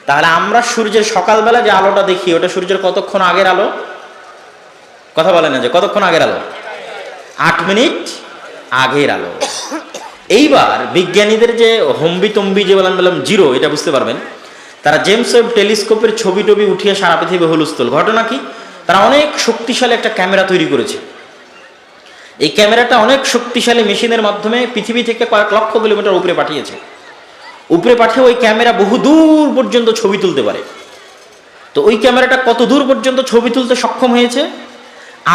তাহলে আমরা সূর্যের সকালবেলা যে আলোটা দেখি ওটা সূর্যের কতক্ষণ আগের আলো? কথা বলে না যে কতক্ষণ আগের আলো? 8 মিনিট আগের আলো। এইবার বিজ্ঞানীদের যে হম্বিতম্বি যে বললাম জিরো, এটা বুঝতে পারবেন। তারা জেমস ওয়েব টেলিস্কোপের ছবি টবি উঠিয়ে সারা পৃথিবী হুলস্থুল। ঘটনা কি? তারা অনেক শক্তিশালী একটা ক্যামেরা তৈরি করেছে। এই ক্যামেরাটা অনেক শক্তিশালী মেশিনের মাধ্যমে পৃথিবী থেকে কয়েক লক্ষ কিলোমিটার উপরে পাঠিয়েছে। উপরে পাঠিয়ে ওই ক্যামেরা বহু দূর পর্যন্ত ছবি তুলতে পারে। তো ওই ক্যামেরাটা কত দূর পর্যন্ত ছবি তুলতে সক্ষম হয়েছে?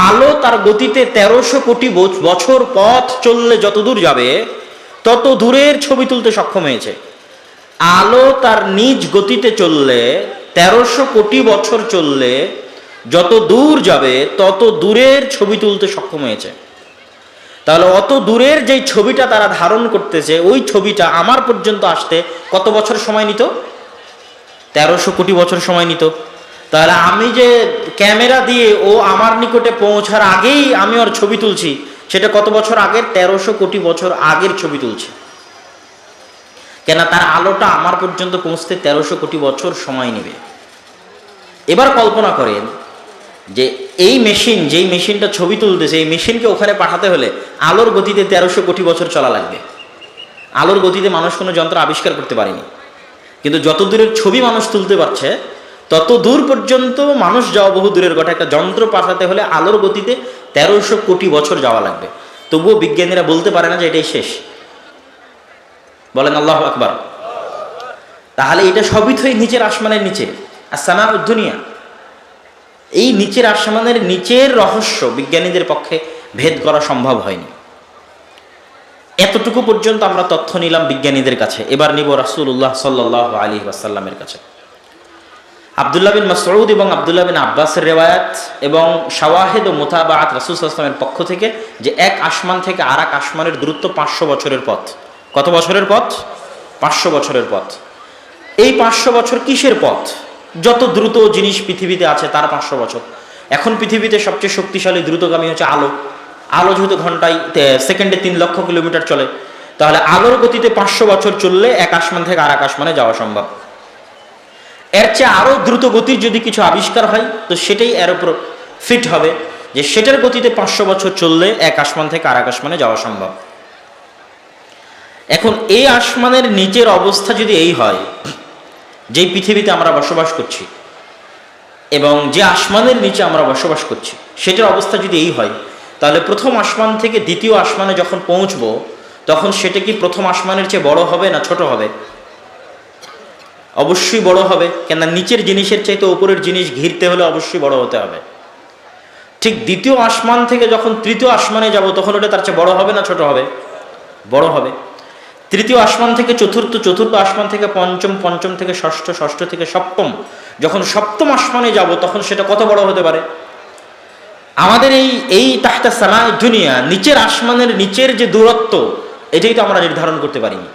আলো তার গতিতে 1300 কোটি বছর পথ চললে যত দূর যাবে তত দূরের ছবি তুলতে সক্ষম হয়েছে। আলো তার নিজ গতিতে চললে 1300 কোটি বছর চললে যত দূর যাবে তত দূরের ছবি তুলতে সক্ষম হয়েছে। তাহলে অত দূরের যেই ছবিটা তারা ধারণ করতেছে ওই ছবিটা আমার পর্যন্ত আসতে কত বছর সময় নিত? 1300 কোটি বছর সময় নিত। তাহলে আমি যে ক্যামেরা দিয়ে ও আমার নিকটে পৌঁছার আগেই আমি ওর ছবি তুলছি, সেটা কত বছর আগের? 1300 কোটি বছর আগের ছবি তুলছি। কেন? তার আলোটা আমার পর্যন্ত পৌঁছতে 1300 কোটি বছর সময় নেবে। এবার কল্পনা করেন যে এই মেশিন, যেই মেশিনটা ছবি তুলতেছে, এই মেশিনকে ওখানে পাঠাতে হলে আলোর গতিতে 1300 কোটি বছর চলা লাগবে। আলোর গতিতে মানুষ কোনো যন্ত্র আবিষ্কার করতে পারেনি, কিন্তু যত দূরের ছবি মানুষ তুলতে পারছে তত দূর পর্যন্ত মানুষ যাওয়া বহু দূরের কথা। একটা যন্ত্র পাঠাতে হলে আলোর গতিতে 1300 কোটি বছর যাওয়া লাগবে। তবুও বিজ্ঞানীরা বলতে পারে না যে এটাই শেষ। বলেন আল্লাহু আকবার। তাহলে এটা সবই তো এই নিচের আসমানের নিচে, আসসামাউদ দুনিয়া। এই নিচের আসমানের নিচের রহস্য বিজ্ঞানীদের পক্ষে ভেদ করা সম্ভব হয়নি। এতটুকু পর্যন্ত আমরা তথ্য নিলাম বিজ্ঞানীদের কাছে। এবার নিব রাসূলুল্লাহ সাল্লাল্লাহু আলাইহি ওয়াসাল্লামের কাছে। আব্দুল্লাহ বিন মাসউদ এবং আব্দুল্লাহ বিন আব্বাসের রিওয়ায়াত এবং শাওয়াহিদ ও মুতাবাআত রাসূল সাল্লাল্লাহু আলাইহি ওয়াসাল্লামের পক্ষ থেকে যে এক আসমান থেকে আর এক আসমানের দূরত্ব 500 বছরের পথ। কত বছরের পথ? 500 বছরের পথ। এই 500 বছর কিসের পথ? যত দ্রুত জিনিস পৃথিবীতে আছে তার 500 বছর। এখন পৃথিবীতে সবচেয়ে শক্তিশালী দ্রুতগামী হচ্ছে আলো। আলো যেহেতু ঘন্টায় সেকেন্ডে 3 লক্ষ কিলোমিটার চলে, তাহলে আলোর গতিতে 500 বছর চললে এক আসমান থেকে আর এক আসমানে যাওয়া সম্ভব। এর চেয়ে আরও দ্রুত গতির যদি কিছু আবিষ্কার হয় তো সেটাই এর উপর ফিট হবে, যে সেটার গতিতে 500 বছর চললে এক আসমান থেকে আর এক আসমানে যাওয়া সম্ভব। এখন এই আসমানের নিচের অবস্থা যদি এই হয়, যেই পৃথিবীতে আমরা বসবাস করছি এবং যে আসমানের নিচে আমরা বসবাস করছি সেটার অবস্থা যদি এই হয়, তাহলে প্রথম আসমান থেকে দ্বিতীয় আসমানে যখন পৌঁছবো তখন সেটা কি প্রথম আসমানের চেয়ে বড় হবে না ছোট হবে? অবশ্যই বড় হবে। কেননা নিচের জিনিসের চাইতে উপরের জিনিস ঘিরতে হলে অবশ্যই বড় হতে হবে। ঠিক দ্বিতীয় আসমান থেকে যখন তৃতীয় আসমানে যাব তখন ওটা তার চেয়ে বড় হবে না ছোট হবে? বড় হবে। তৃতীয় আসমান থেকে চতুর্থ, চতুর্থ আসমান থেকে পঞ্চম, পঞ্চম থেকে ষষ্ঠ, ষষ্ঠ থেকে সপ্তম, যখন সপ্তম আসমানে যাব তখন সেটা কত বড় হতে পারে? আমাদের এই তাহতা সামা দুনিয়া, নিচের আসমানের নিচের যে দূরত্ব, এটাই তো আমরা নির্ধারণ করতে পারিনি।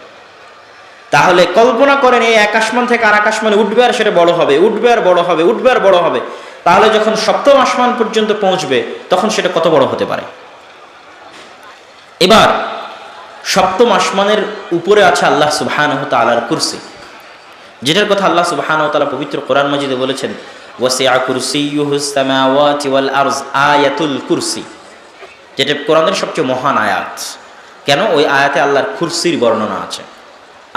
তাহলে কল্পনা করেন এই এক আসমান থেকে আর এক আসমানে উঠবে আর সেটা বড় হবে, উঠবে আর বড় হবে, উঠবে আর বড় হবে। তাহলে যখন সপ্তম আসমান পর্যন্ত পৌঁছবে তখন সেটা কত বড় হতে পারে? এবার সপ্তম আসমানের উপরে আছে আল্লাহ সুবহানাহু ওয়া তাআলার কুরসি, যেটার কথা আল্লাহ সুবহানাহু ওয়া তাআলা পবিত্র কোরআন মাজিদে বলেছেন ওয়াসিআ কুরসিয়্যুহুস সামাওয়াতি ওয়াল আরজ, আয়াতুল কুরসি, যেটা কোরআনের সবচেয়ে মহান আয়াত। কেন? ওই আয়াতে আল্লাহর কুরসির বর্ণনা আছে।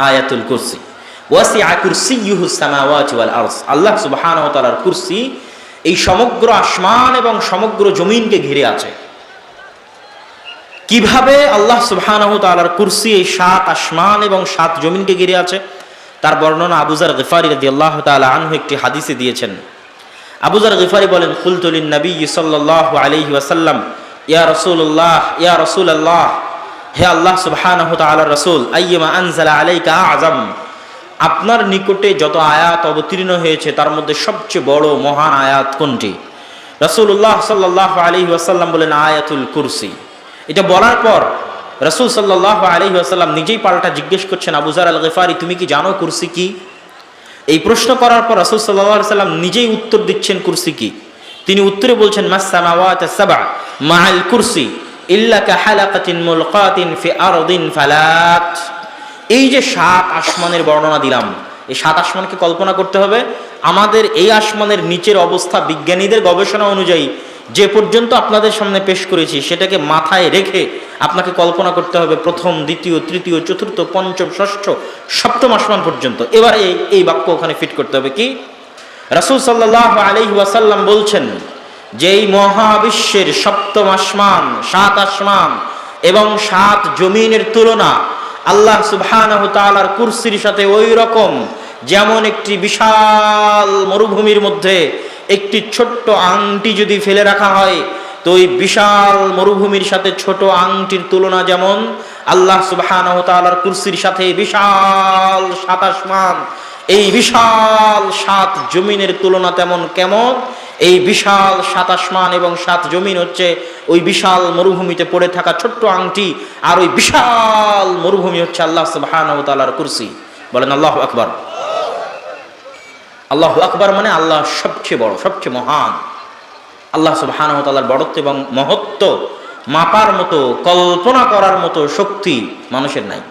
আয়াতুল কুরসি, ওয়াসিআ কুরসিয়্যুহুস সামাওয়াতি ওয়াল আরজ, আল্লাহ সুবহানাহু ওয়া তাআলার কুরসি এই সমগ্র আসমান এবং সমগ্র জমিনকে ঘিরে আছে। কিভাবে আল্লাহ সুবহানাহু ওয়া তাআলার কুরসি এই 7 আসমান এবং 7 জমিনকে ঘিরে আছে তার বর্ণনা আবু যার গিফারি রাদিয়াল্লাহু তাআলা আনহু একটি হাদিসে দিয়েছেন। আবু যার গিফারি বলেন, কুলতু লিন নবী সাল্লাল্লাহু আলাইহি ওয়াসাল্লাম, ইয়া রাসূলুল্লাহ, ইয়া রাসূলুল্লাহ, হে আল্লাহ সুবহানাহু ওয়া তাআলার রাসূল, আইয়্যিমা আনজালা আলাইকা আযম, আপনার নিকটে যত আয়াত অবতীর্ণ হয়েছে তার মধ্যে সবচেয়ে বড় মহান আয়াত কোনটি? রাসূলুল্লাহ সাল্লাল্লাহু আলাইহি ওয়াসাল্লাম বলেন, আয়াতুল কুরসি। এটা বলার পর রাসূল সাল্লাল্লাহু আলাইহি ওয়াসাল্লাম নিজেই পাল্টা জিজ্ঞেস করছেন, আবু যার আল গিফারি, তুমি কি জানো কুরসি কি? এই প্রশ্ন করার পর রাসূল সাল্লাল্লাহু আলাইহি ওয়াসাল্লাম নিজেই উত্তর দিচ্ছেন কুরসি কি। তিনি উত্তরে বলছেন, মাস সামাওয়াতু সাবআ মাআল কুরসি ইল্লা কাহালাকাতিন মুলকাতিন ফি আরদিন ফালাত। এই যে 7 আসমানের বর্ণনা দিলাম, এই 7 আসমানকে কল্পনা করতে হবে। আমাদের এই আসমানের নিচের অবস্থা বিজ্ঞানীদের গবেষণা অনুযায়ী যে পর্যন্ত আপনাদের সামনে পেশ করেছি সেটাকে মাথায় রেখে আপনাকে কল্পনা করতে হবে প্রথম, দ্বিতীয়, তৃতীয়, চতুর্থ, পঞ্চম, ষষ্ঠ, সপ্তম আসমান পর্যন্ত। এবার এই বাক্য ওখানে ফিট করতে হবে কি? রাসূল সাল্লাল্লাহু আলাইহি ওয়াসাল্লাম বলছেন যে এই মহাবিশ্বের সপ্তম আসমান, 7 আসমান এবং 7 জমিনের তুলনা আল্লাহ সুবহানাহু তাআলার কুরসির সাথে ওই রকম যেমন একটি বিশাল মরুভূমির মধ্যে একটি ছোট্ট আংটি যদি ফেলে রাখা হয়, তো ওই বিশাল মরুভূমির সাথে ছোট আংটির তুলনা যেমন, আল্লাহ সুবহানাহু তাআলার কুরসির সাথে বিশাল 7 আসমান, এই বিশাল 7 জমিনের তুলনা তেমন কেমন? এই বিশাল 7 আসমান এবং 7 জমিন হচ্ছে ওই বিশাল মরুভূমিতে পড়ে থাকা ছোট্ট আংটি, আর ওই বিশাল মরুভূমি হচ্ছে আল্লাহ সুবহানাহু তাআলার কুরসি। বলেন আল্লাহু আকবার। আল্লাহু আকবার মানে আল্লাহ সবচেয়ে বড়, সবচেয়ে মহান। আল্লাহ সুবহানাহু তাআলার বড়ত্ব এবং মহত্ব মাপার মতো, কল্পনা করার মতো শক্তি মানুষের নাই।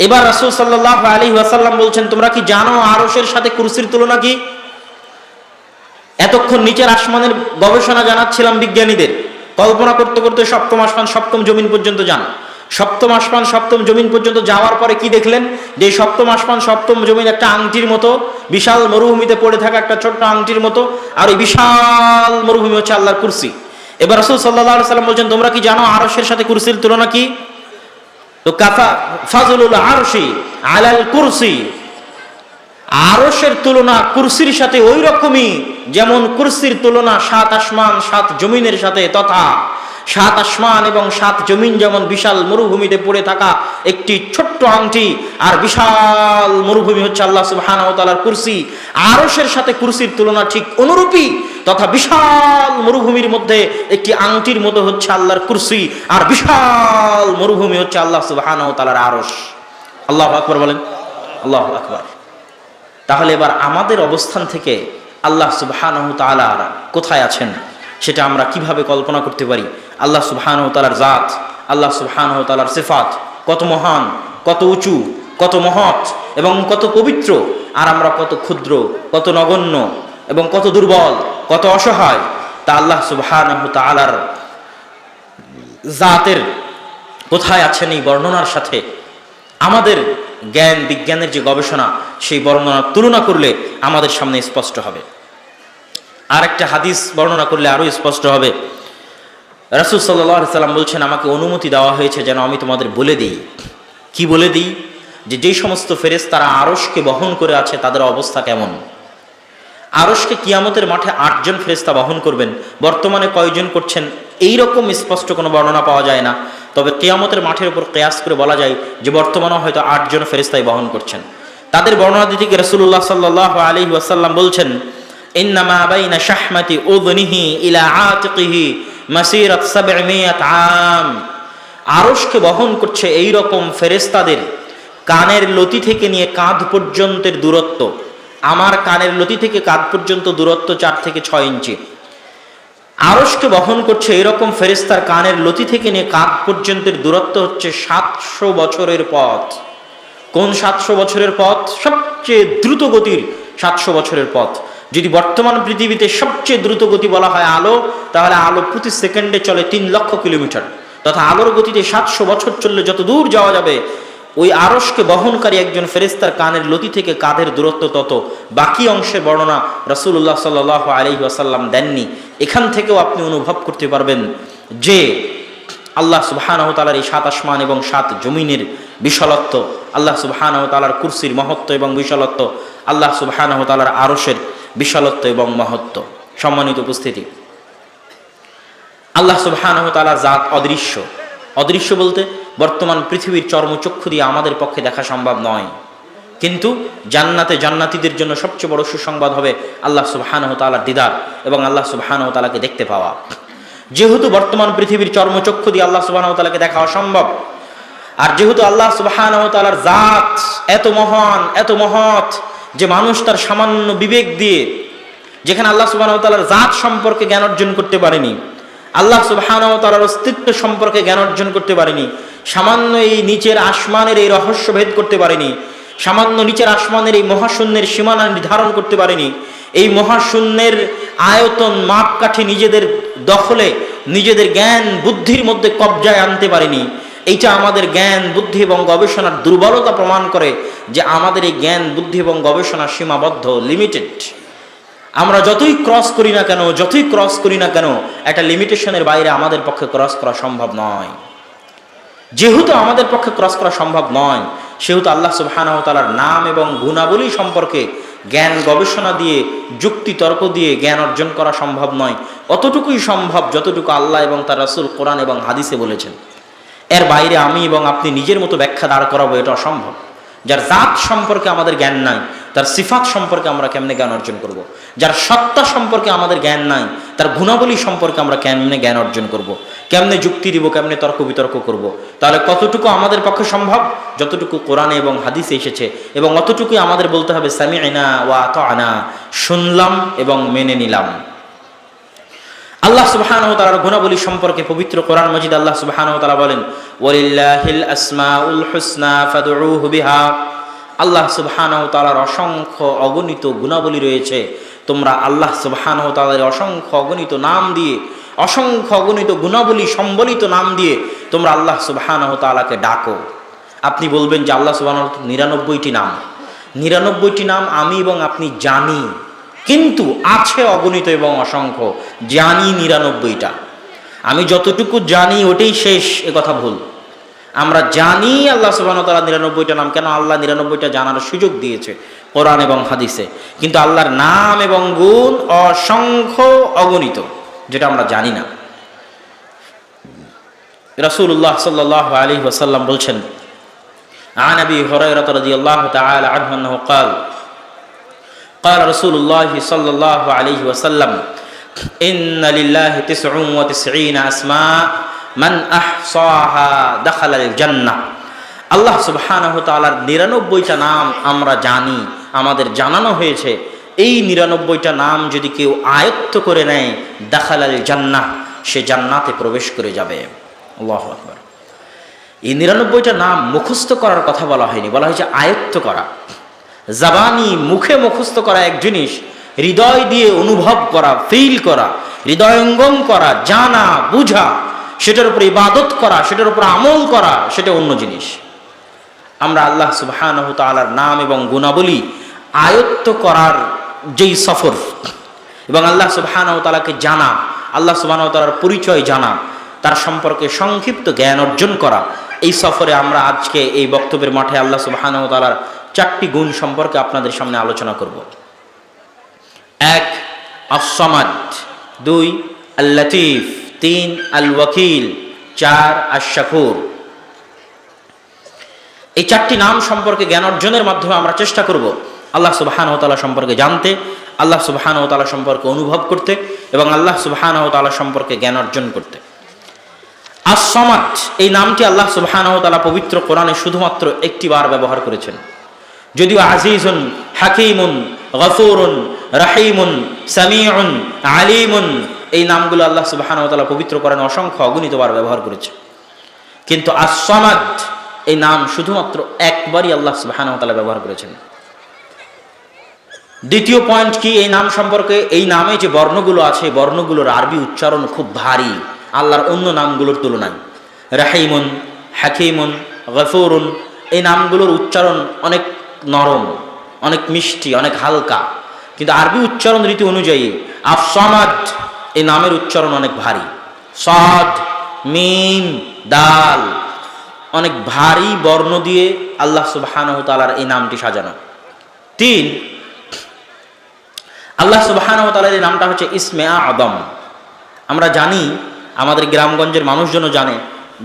এবার রাসূল সাল্লাল্লাহু আলাইহি ওয়াসাল্লাম বলছেন, তোমরা কি জানো আরশের সাথে কুরসির তুলনা কি? এতক্ষণ নিচের আসমানের গবেষণা জানাচ্ছিলাম বিজ্ঞানীদের, কল্পনা করতে করতে সপ্তম আসমান, সপ্তম জমিন পর্যন্ত যান। সপ্তম আসমান, সপ্তম জমিন পর্যন্ত যাওয়ার পরে কি দেখলেন? যে সপ্তম আসমান, সপ্তম জমিন একটা আংটির মতো, বিশাল মরুভূমিতে পড়ে থাকা একটা ছোট্ট আংটির মতো, আর ওই বিশাল মরুভূমি হচ্ছে আল্লাহর কুরসি। এবার রাসূল সাল্লাল্লাহু আলাইহি ওয়াসাল্লাম বলছেন, তোমরা কি জানো আরশের সাথে কুরসির তুলনা কি? তো কাফা ফাজলুল আরশি আলাল কুরসি, আরশের তুলনা কুরসির সাথে ওই রকমই যেমন কুরসির তুলনা 7 আসমান 7 জমিনের সাথে, তথা 7 আসমান এবং 7 জমিন যেমন বিশাল মরুভূমিতে পড়ে থাকা একটি ছোট্ট আংটি, আর বিশাল মরুভূমি হচ্ছে আল্লাহ সুবহানাহু ওয়া তাআলার কুরসি, আরশের সাথে কুরসির তুলনা ঠিক অনুরূপী, তথা বিশাল মরুভূমির মধ্যে একটি আংটির মতো হচ্ছে আল্লাহর কুরসি, আর বিশাল মরুভূমি হচ্ছে আল্লাহ সুবহানাহু ওয়া তাআলার আরশ। আল্লাহু আকবার বলেন, আল্লাহু আকবার। তাহলে এবার আমাদের অবস্থান থেকে আল্লাহ সুবহানাহু তাআলা কোথায় আছেন সেটা আমরা কিভাবে কল্পনা করতে পারি? আল্লাহ সুবহানাহু তাআলার জাত, আল্লাহ সুবহানাহু তাআলার সিফাত কত মহান, কত উঁচু, কত মহৎ এবং কত পবিত্র, আর আমরা কত ক্ষুদ্র, কত নগণ্য এবং কত দুর্বল, কত অসহায়। তা আল্লাহ সুবহানাহু তাআলার জাতের কোথায় আছেন এই বর্ণনার সাথে আমাদের জ্ঞান বিজ্ঞানের যে গবেষণা সেই বর্ণনার তুলনা করলে আমাদের সামনে স্পষ্ট হবে। আর একটা হাদিস বর্ণনা করলে আরো স্পষ্ট হবে। রাসূল সাল্লাল্লাহু আলাইহি সাল্লাম বলছেন, আমাকে অনুমতি দেওয়া হয়েছে যেন আমি তোমাদের বলে দিই। কি বলে দিই? যে যেই সমস্ত ফেরেশতারা আরশকে বহন করে আছে তাদের অবস্থা কেমন। আরশকে কিয়ামতের মাঠে 8 জন ফেরেশতা বহন করবেন। বর্তমানে কয়জন করছেন এই রকম স্পষ্ট কোনো বর্ণনা পাওয়া যায় না, তবে কিয়ামতের মাঠের উপর কিয়াস করে বলা যায় যে বর্তমানে হয়তো 8 জন ফেরেশতাই বহন করছেন। তাদের বর্ণনা দিতে গিয়ে রাসূলুল্লাহ সাল্লাল্লাহু আলাইহি ওয়াসাল্লাম বলছেন, ইন্নামা বাইনা শাহমাতি উযনিহি ইলা আতিকিহি মাসিরাত 700 আম। আরশকে বহন করছে এই রকম ফেরেশতাদের কানের লতি থেকে নিয়ে কাঁধ পর্যন্তের দূরত্ব, আমার কানের লতি থেকে কাঁধ পর্যন্ত দূরত্ব 4 থেকে 6 ইঞ্চি। আরশকে বহন করছে এরকম ফেরেশতার কানের লতি থেকে নিয়ে কাঁধ পর্যন্তের দূরত্ব হচ্ছে 700 বছরের পথ। কোন 700 বছরের পথ? সবচেয়ে দ্রুত গতির 700 বছরের পথ। যদি বর্তমান পৃথিবীতে সবচেয়ে দ্রুত গতি বলা হয় আলো, তাহলে আলো প্রতি সেকেন্ডে চলে 3 লক্ষ কিলোমিটার, তথা আলোর গতিতে 700 বছর চললে যত দূর যাওয়া যাবে, ওই আরশকে বহনকারী একজন ফেরেশতার কানের লতি থেকে কাঁধের দূরত্ব তত। বাকি অংশের বর্ণনা রাসূলুল্লাহ সাল্লাল্লাহু আলাইহি ওয়াসাল্লাম দেননি। এখান থেকেও আপনি অনুভব করতে পারবেন যে আল্লাহ সুবহানাহু ওয়া তাআলার এই 7 আসমান এবং 7 জমিনের বিশালত্ব, আল্লাহ সুবহানাহু ওয়া তাআলার কুরসির মহত্ব এবং বিশালত্ব, আল্লাহ সুবহানাহু ওয়া তাআলার আরশের বিশালত্ব এবং মহত্ব। সম্মানিত উপস্থিতি, আল্লাহ সুবহানাহু ওয়া তাআলার জাত অদৃশ্য। অদৃশ্য বলতে বর্তমান পৃথিবীর চর্মচক্ষু দিয়ে আমাদের পক্ষে দেখা সম্ভব নয়, কিন্তু জান্নাতে জান্নাতীদের জন্য সবচেয়ে বড় সুসংবাদ হবে আল্লাহ সুবহানাহু ওয়া তাআলার দিদার এবং আল্লাহ সুবহানাহু ওয়া তাআলাকে দেখতে পাওয়া। যেহেতু বর্তমান পৃথিবীর চর্মচক্ষু দিয়ে আল্লাহ সুবহানাহু ওয়া তাআলাকে দেখা অসম্ভব, আর যেহেতু আল্লাহ সুবহানাহু ওয়া তাআলার জাত এত মহান, এত মহৎ যে মানুষ তার সামান্য বিবেক দিয়ে, যেখানে আল্লাহ সুবহানাহু ওয়া তাআলার জাত সম্পর্কে জ্ঞান অর্জন করতে পারেনি, আল্লাহ সুবহানাহু ওয়া তাআলার অস্তিত্ব সম্পর্কে জ্ঞান অর্জন করতে পারেনি, সামান্য এই নিচের আসমানের এই রহস্য ভেদ করতে পারেনি, সামান্য নিচের আসমানের এই মহাশূন্যের সীমানা নির্ধারণ করতে পারেনি, এই মহাশূন্যের আয়তন মাপকাঠি নিজেদের দখলে, নিজেদের জ্ঞান বুদ্ধির মধ্যে কবজায় আনতে পারেনি। এইটা আমাদের জ্ঞান বুদ্ধি এবং গবেষণার দুর্বলতা প্রমাণ করে যে আমাদের এই জ্ঞান বুদ্ধি এবং গবেষণা সীমাবদ্ধ, লিমিটেড। আমরা যতই ক্রস করি না কেন একটা লিমিটেশনের বাইরে আমাদের পক্ষে ক্রস করা সম্ভব নয়। যেহেতু আমাদের পক্ষে ক্রস করা সম্ভব নয়, সেহেতু আল্লাহ সুবহানাহু ওয়া তাআলার নাম এবং গুণাবলী সম্পর্কে জ্ঞান গবেষণা দিয়ে, যুক্তি তর্ক দিয়ে জ্ঞান অর্জন করা সম্ভব নয়। অতটুকুই সম্ভব যতটুকু আল্লাহ এবং তার রাসূল কোরআন এবং হাদিসে বলেছেন। এর বাইরে আমি এবং আপনি নিজের মতো ব্যাখ্যা দাঁড় করাবো, এটা অসম্ভব। যার জাত সম্পর্কে আমাদের জ্ঞান নাই, তার সিফাত সম্পর্কে আমরা কেমনে জ্ঞান অর্জন করব। যার সত্তা সম্পর্কে আমাদের জ্ঞান নাই, তার গুণাবলী সম্পর্কে আমরা কেমনে জ্ঞান অর্জন করব, কেমনে যুক্তি দিব, কেমনে তর্ক বিতর্ক করব। তাহলে কতটুকু আমাদের পক্ষে সম্ভব? যতটুকু কোরআনে এবং হাদিসে এসেছে, এবং অতটুকুই আমাদের বলতে হবে সামি'না ওয়া আতা'না, শুনলাম এবং মেনে নিলাম। আল্লাহ সুবহানাহু ওয়া তাআলার গুণাবলী সম্পর্কে পবিত্র কোরআন মাজিদ আল্লাহ সুবহানাহু ওয়া তাআলা বলেন, ওয়ালিল্লাহিল আসমাউল হুসনা ফাদউহু বিহা। আল্লাহ সুবহানাহু ওয়া তাআলার অসংখ্য অগণিত গুণাবলী রয়েছে, তোমরা আল্লাহ সুবহানাহু ওয়া তাআলার অসংখ্য অগণিত নাম দিয়ে, অসংখ্য অগণিত গুণাবলী সম্বলিত নাম দিয়ে তোমরা আল্লাহ সুবহানাহু ওয়া তাআলাকে ডাকো। আপনি বলবেন যে আল্লাহ সুবহানাহু ওয়া তাআলার 99টি নাম, 99টি নাম আমি এবং আপনি জানি, কিন্তু আছে অগণিত এবং অসংখ্য। জানি 99টা, আমি যতটুকু জানি ওটাই শেষ, এ কথা ভুল। আমরা জানি আল্লাহ সুবহানাহু ওয়া তাআলা 99টা নাম, কেন আল্লাহ 99টা জানার সুযোগ দিয়েছে কোরআন এবং হাদিসে, কিন্তু আল্লাহর নাম এবং গুণ অসংখ্য অগণিত, যেটা আমরা জানি না। রাসূলুল্লাহ সাল্লাল্লাহু আলাইহি ওয়াসাল্লাম বলছেন, আন আবি হুরায়রা রাদিয়াল্লাহু তাআলা আনহু আন্নাহু قال قال رسول الله صلى الله عليه وسلم إن لله 99 أسماء من أحصاها دخل الجنة। আল্লাহ সুবহানাহু ওয়া তাআলার 99টা নাম আমরা জানি, আমাদের জানানো হয়েছে। এই 99টা নাম যদি কেউ আয়ত্ত করে নেয়, দাখালাল জান্নাহ, সে জান্নাতে প্রবেশ করে যাবে। আল্লাহু আকবার। এই 99টা নাম মুখস্থ করার কথা বলা হয়নি, বলা হয়েছে আয়ত্ত করা। জাবানি, মুখে মুখস্থ করা এক জিনিস, হৃদয় দিয়ে অনুভব করা, ফিল করা, হৃদয়ঙ্গম করা, জানা বুঝা, সেটার উপর ইবাদত করা, সেটার উপর আমল করা, সেটা অন্য জিনিস। আমরা আল্লাহ সুবহানাহু ওয়া তাআলার নাম এবং গুণাবলী আয়ত্ত করার যেই সফর, এবং আল্লাহ সুবহানাহু ওয়া তাআলাকে জানা, আল্লাহ সুবহানাহু ওয়া তাআলার পরিচয় জানা, তার সম্পর্কে সংক্ষিপ্ত জ্ঞান অর্জন করা, এই সফরে আমরা আজকে এই বক্তব্যের মাঠে আল্লাহ সুবহানাহু ওয়া তাআলার 4টি গুণ সম্পর্কে আপনাদের সামনে আলোচনা করব। 1 আস-সামাদ, 2 আল-লতীফ, 3 আল-ওয়াকিল, 4 আশ-শাকুর। এই 4টি নাম সম্পর্কে জ্ঞান অর্জনের মাধ্যমে আমরা চেষ্টা করব আল্লাহ সুবহানাহু ওয়া তাআলা সম্পর্কে জানতে, আল্লাহ সুবহানাহু ওয়া তাআলা সম্পর্কে অনুভব করতে, এবং আল্লাহ সুবহানাহু ওয়া তাআলা সম্পর্কে জ্ঞান অর্জন করতে। আস-সামাদ এই নামটি আল্লাহ সুবহানাহু ওয়া তাআলা পবিত্র কোরআনে শুধুমাত্র একটি বার ব্যবহার করেছেন। যদিও আজিজুন, হাকিমুন, গফুরুন, রাহিমুন, সামিউন, আলিমুন, এই নামগুলো আল্লাহ সুবহানাহু ওয়া তাআলা পবিত্র কোরআনে অসংখ্য অগণিতবার ব্যবহার করেছে, কিন্তু আস-সামাদ এই নাম শুধুমাত্র একবারই আল্লাহ সুবহানাহু ওয়া তাআলা ব্যবহার করেছেন। দ্বিতীয় পয়েন্ট কি এই নাম সম্পর্কে? এই নামে যে বর্ণগুলো আছে, বর্ণগুলোর আরবি উচ্চারণ খুব ভারী আল্লাহর অন্য নামগুলোর তুলনায়। রাহিমুন, হাকিমুন, গফুরুন, এই নামগুলোর উচ্চারণ অনেক নরম, অনেক মিষ্টি, অনেক হালকা, কিন্তু আরবি উচ্চারণ রীতি অনুযায়ী আস-সামাদ এই নামের উচ্চারণ অনেক ভারী। সাদ, মিম, দাল, অনেক ভারী বর্ণ দিয়ে আল্লাহ সুবহানাহু ওয়া তাআলার এই নামটি সাজানো। 3 আল্লাহ সুবহানাহু ওয়া তাআলার এই নামটা হচ্ছে ইসমে আযম। আমরা জানি, আমাদের গ্রামগঞ্জের মানুষজনও জানে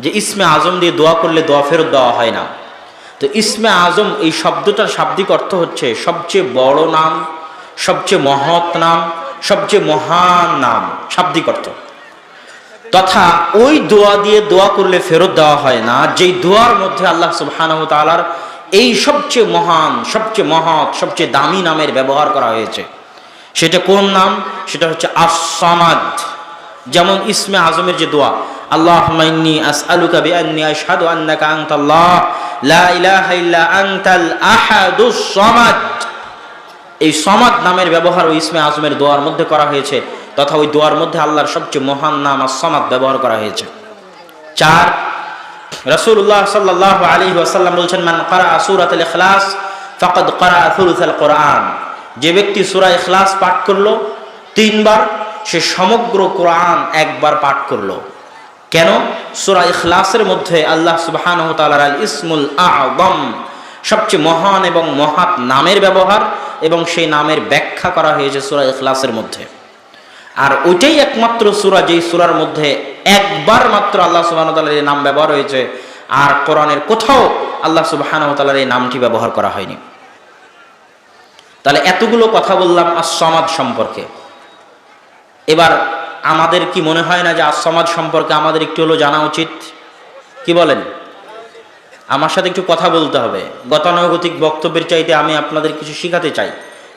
যে ইসমে আযম দিয়ে দোয়া করলে দোয়া ফেরত দেওয়া হয় না। তো ইসমে আযম এই শব্দটার শাব্দিক অর্থ হচ্ছে সবচেয়ে বড় নাম, সবচেয়ে মহৎ নাম, সবচেয়ে মহান নাম, শাব্দিক অর্থ। তথা ওই দোয়া দিয়ে দোয়া করলে ফেরত দেওয়া হয় না যেই দোয়ার মধ্যে আল্লাহ সুবহানাহু ওয়া তাআলার এই সবচেয়ে মহান, সবচেয়ে মহৎ, সবচেয়ে দামি নামের ব্যবহার করা হয়েছে। সেটা কোন নাম? সেটা হচ্ছে আস-সামাদ। যেমন ইসমে আজমের যে দোয়া, আল্লাহুম্মা ইন্নী আসআলুকা বিআন্নী আশহাদু আন্নাকা আনতাল্লাহ লা ইলাহা ইল্লা আনতাল আহাদুস সামাদ। এই সামাদ নামের ব্যবহার ওই ইসমে আজমের দোয়ার মধ্যে করা হয়েছে, তথা ওই দোয়ার মধ্যে আল্লাহর সবচেয়ে মহান নাম আস-সামাদ ব্যবহার করা হয়েছে। 4, রাসূলুল্লাহ সাল্লাল্লাহু আলাইহি ওয়াসাল্লাম বলেছেন, মান ক্বারা সূরাতুল ইখলাস ফাকাদ ক্বারা সুলুসাল কোরআন। যে ব্যক্তি সূরা ইখলাস পাঠ করলো 3 বার, সে সমগ্র কোরআন একবার পাঠ করলো। কেন? সূরা ইখলাসের মধ্যে আল্লাহ সুবহানাহু ওয়া তাআলার আল ইসমুল আ'যাম, সবচেয়ে মহান এবং মহৎ নামের ব্যবহার এবং সেই নামের ব্যাখ্যা করা হয়েছে সূরা ইখলাসের মধ্যে। আর ওইটাই একমাত্র সূরা যেই সূরার মধ্যে একবার মাত্র আল্লাহ সুবহানাহু ওয়া তাআলার এই নাম ব্যবহার হয়েছে, আর কোরআনের কোথাও আল্লাহ সুবহানাহু ওয়া তাআলার এই নামটি ব্যবহার করা হয়নি। তাহলে এতগুলো কথা বললাম আস-সামাদ সম্পর্কে। এবার আমাদের কি মনে হয় না যে আস-সামাদ সম্পর্কে আমাদের একটু হলো জানা উচিত? কি বলেন? আমার সাথে একটু কথা বলতে হবে। গতানুগতিক বক্তব্যের চাইতে আমি আপনাদের কিছু শিখাতে চাই,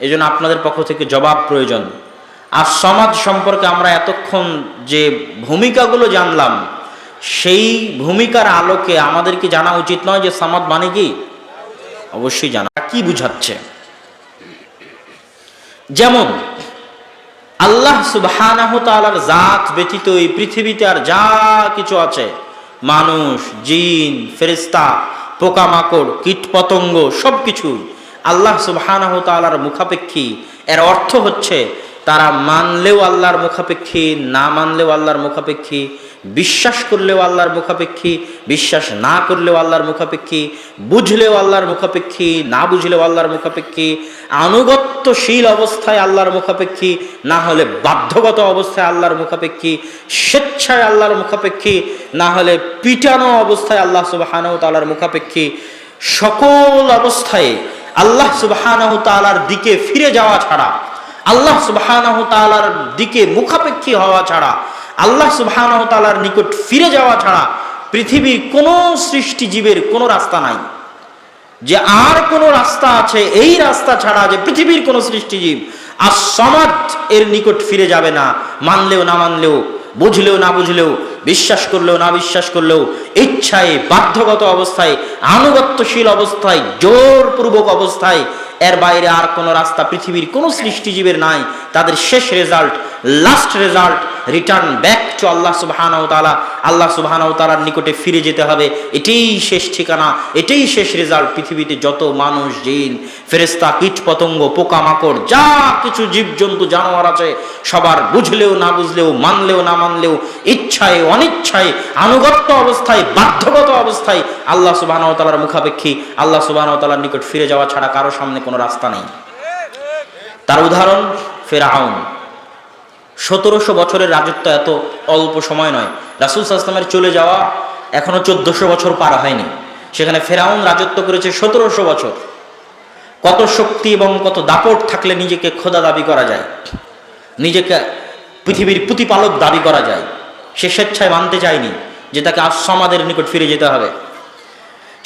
এজন্য আপনাদের পক্ষ থেকে জবাব প্রয়োজন। আস-সামাদ সম্পর্কে আমরা এতক্ষণ যে ভূমিকাগুলো জানলাম, সেই ভূমিকার আলোকে আমাদের কি জানা উচিত নয় যে সামাদ মানে কি? অবশ্যই জানা। কি বুঝাচ্ছে? যেমন আল্লাহ সুবহানাহু তাআলার জাত ব্যতীত এই পৃথিবীতে আর যা কিছু আছে, মানুষ, জিন, ফেরেশতা, পোকামাকড়, কীটপতঙ্গ, সবকিছু আল্লাহ সুবহানাহু তাআলার মুখাপেক্ষী। এর অর্থ হচ্ছে তারা মানলেও আল্লাহর মুখাপেক্ষী, না মানলেও আল্লাহর মুখাপেক্ষী, বিশ্বাস করলেও আল্লাহর মুখাপেক্ষী, বিশ্বাস না করলেও আল্লাহর মুখাপেক্ষী, বুঝলেও আল্লাহর মুখাপেক্ষী, না বুঝলেও আল্লাহর মুখাপেক্ষী, আনুগত্যশীল অবস্থায় আল্লাহর মুখাপেক্ষী, না হলে বাধ্যগত অবস্থায় আল্লাহর মুখাপেক্ষী, স্বেচ্ছায় আল্লাহর মুখাপেক্ষী, না হলে পিটানো অবস্থায় আল্লাহ সুবহানাহু তাআলার মুখাপেক্ষী। সকল অবস্থায় আল্লাহ সুবহানাহু তাআলার দিকে ফিরে যাওয়া ছাড়া, আল্লাহ সুবহানাহু তাআলার দিকে মুখাপেক্ষী হওয়া ছাড়া, আল্লাহ সুবহানাহু তাআলার নিকট ফিরে যাওয়া ছাড়া পৃথিবীর কোনো সৃষ্টিজীবের কোনো রাস্তা নাই। যে আর কোনো রাস্তা আছে এই রাস্তা ছাড়া, যে পৃথিবীর কোনো সৃষ্টিজীব আস-সামাদ এর নিকট ফিরে যাবে না, মানলেও না মানলেও, বুঝলেও না বুঝলেও, বিশ্বাস করলেও না বিশ্বাস করলেও, ইচ্ছায়, বাধ্যগত অবস্থায়, আনুগত্যশীল অবস্থায়, জোরপূর্বক অবস্থায়, এর বাইরে আর কোনো রাস্তা পৃথিবীর কোনো সৃষ্টিজীবের নাই। তাদের শেষ result, last result, return back to Allah সুবহানাহু ওয়া তাআলা। আল্লাহ সুবহানাহু ওয়া তাআলার নিকটে ফিরে যেতে হবে। এটাই শেষ ঠিকানা, এটাই শেষ রেজাল্ট। পৃথিবীতে যত মানুষ, জিন, ফেরেশতা, কীট পতঙ্গ, পোকামাকড়, যা কিছু জীবজন্তু, জানোয়ার আছে, সবার বুঝলেও না বুঝলেও, মানলেও না মানলেও, ইচ্ছায় অনিচ্ছায়, আনুগত্য অবস্থায়, বাধ্যগত অবস্থায় আল্লাহ সুবহানাহু ওয়া তাআলার মুখাপেক্ষী। আল্লাহ সুবহানাহু ওয়া তাআলার নিকট ফিরে যাওয়া ছাড়া কারো সামনে কোনো রাস্তা নেই। তার উদাহরণ ফিরআউন। 1700 বছরের রাজত্ব এত অল্প সময় নয়। রাসূল সাল্লাল্লাহু আলাইহি ওয়াসাল্লামের চলে যাওয়া এখনো 1400 বছর পার হয়নি। সেখানে ফিরআউন রাজত্ব করেছে 1700 বছর। কত শক্তি এবং কত দাপট থাকলে নিজেকে খোদা দাবি করা যায়, নিজেকে পৃথিবীর প্রতিপালক দাবি করা যায়। সে স্বেচ্ছায় মানতে চায়নি যে তাকে আস-সামাদের নিকট ফিরে যেতে হবে।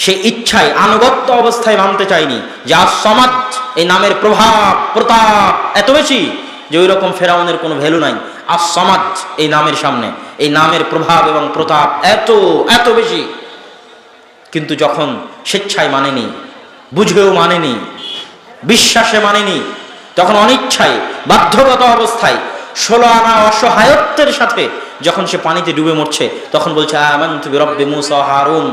সে ইচ্ছায়, আনুগত্য অবস্থায় মানতে চায়নি যে আস-সামাদ এই নামের প্রভাব, প্রতাপ এত বেশি যে ওই রকম ফেরাউনের কোনো ভ্যালু নাই। আস-সামাদ এই নামের সামনে, এই নামের প্রভাব এবং প্রতাপ এত এত বেশি। কিন্তু যখন স্বেচ্ছায় মানেনি, বুঝেও মানেনি, বিশ্বাসে মানেনি, তখন অনিচ্ছায়, বাধ্যগত অবস্থায়, 16 আনা অসহায়ত্বের সাথে যখন সে পানিতে ডুবে মরছে, তখন বলছে আমানতু বিরব্বি মূসা ওয়া হারুন।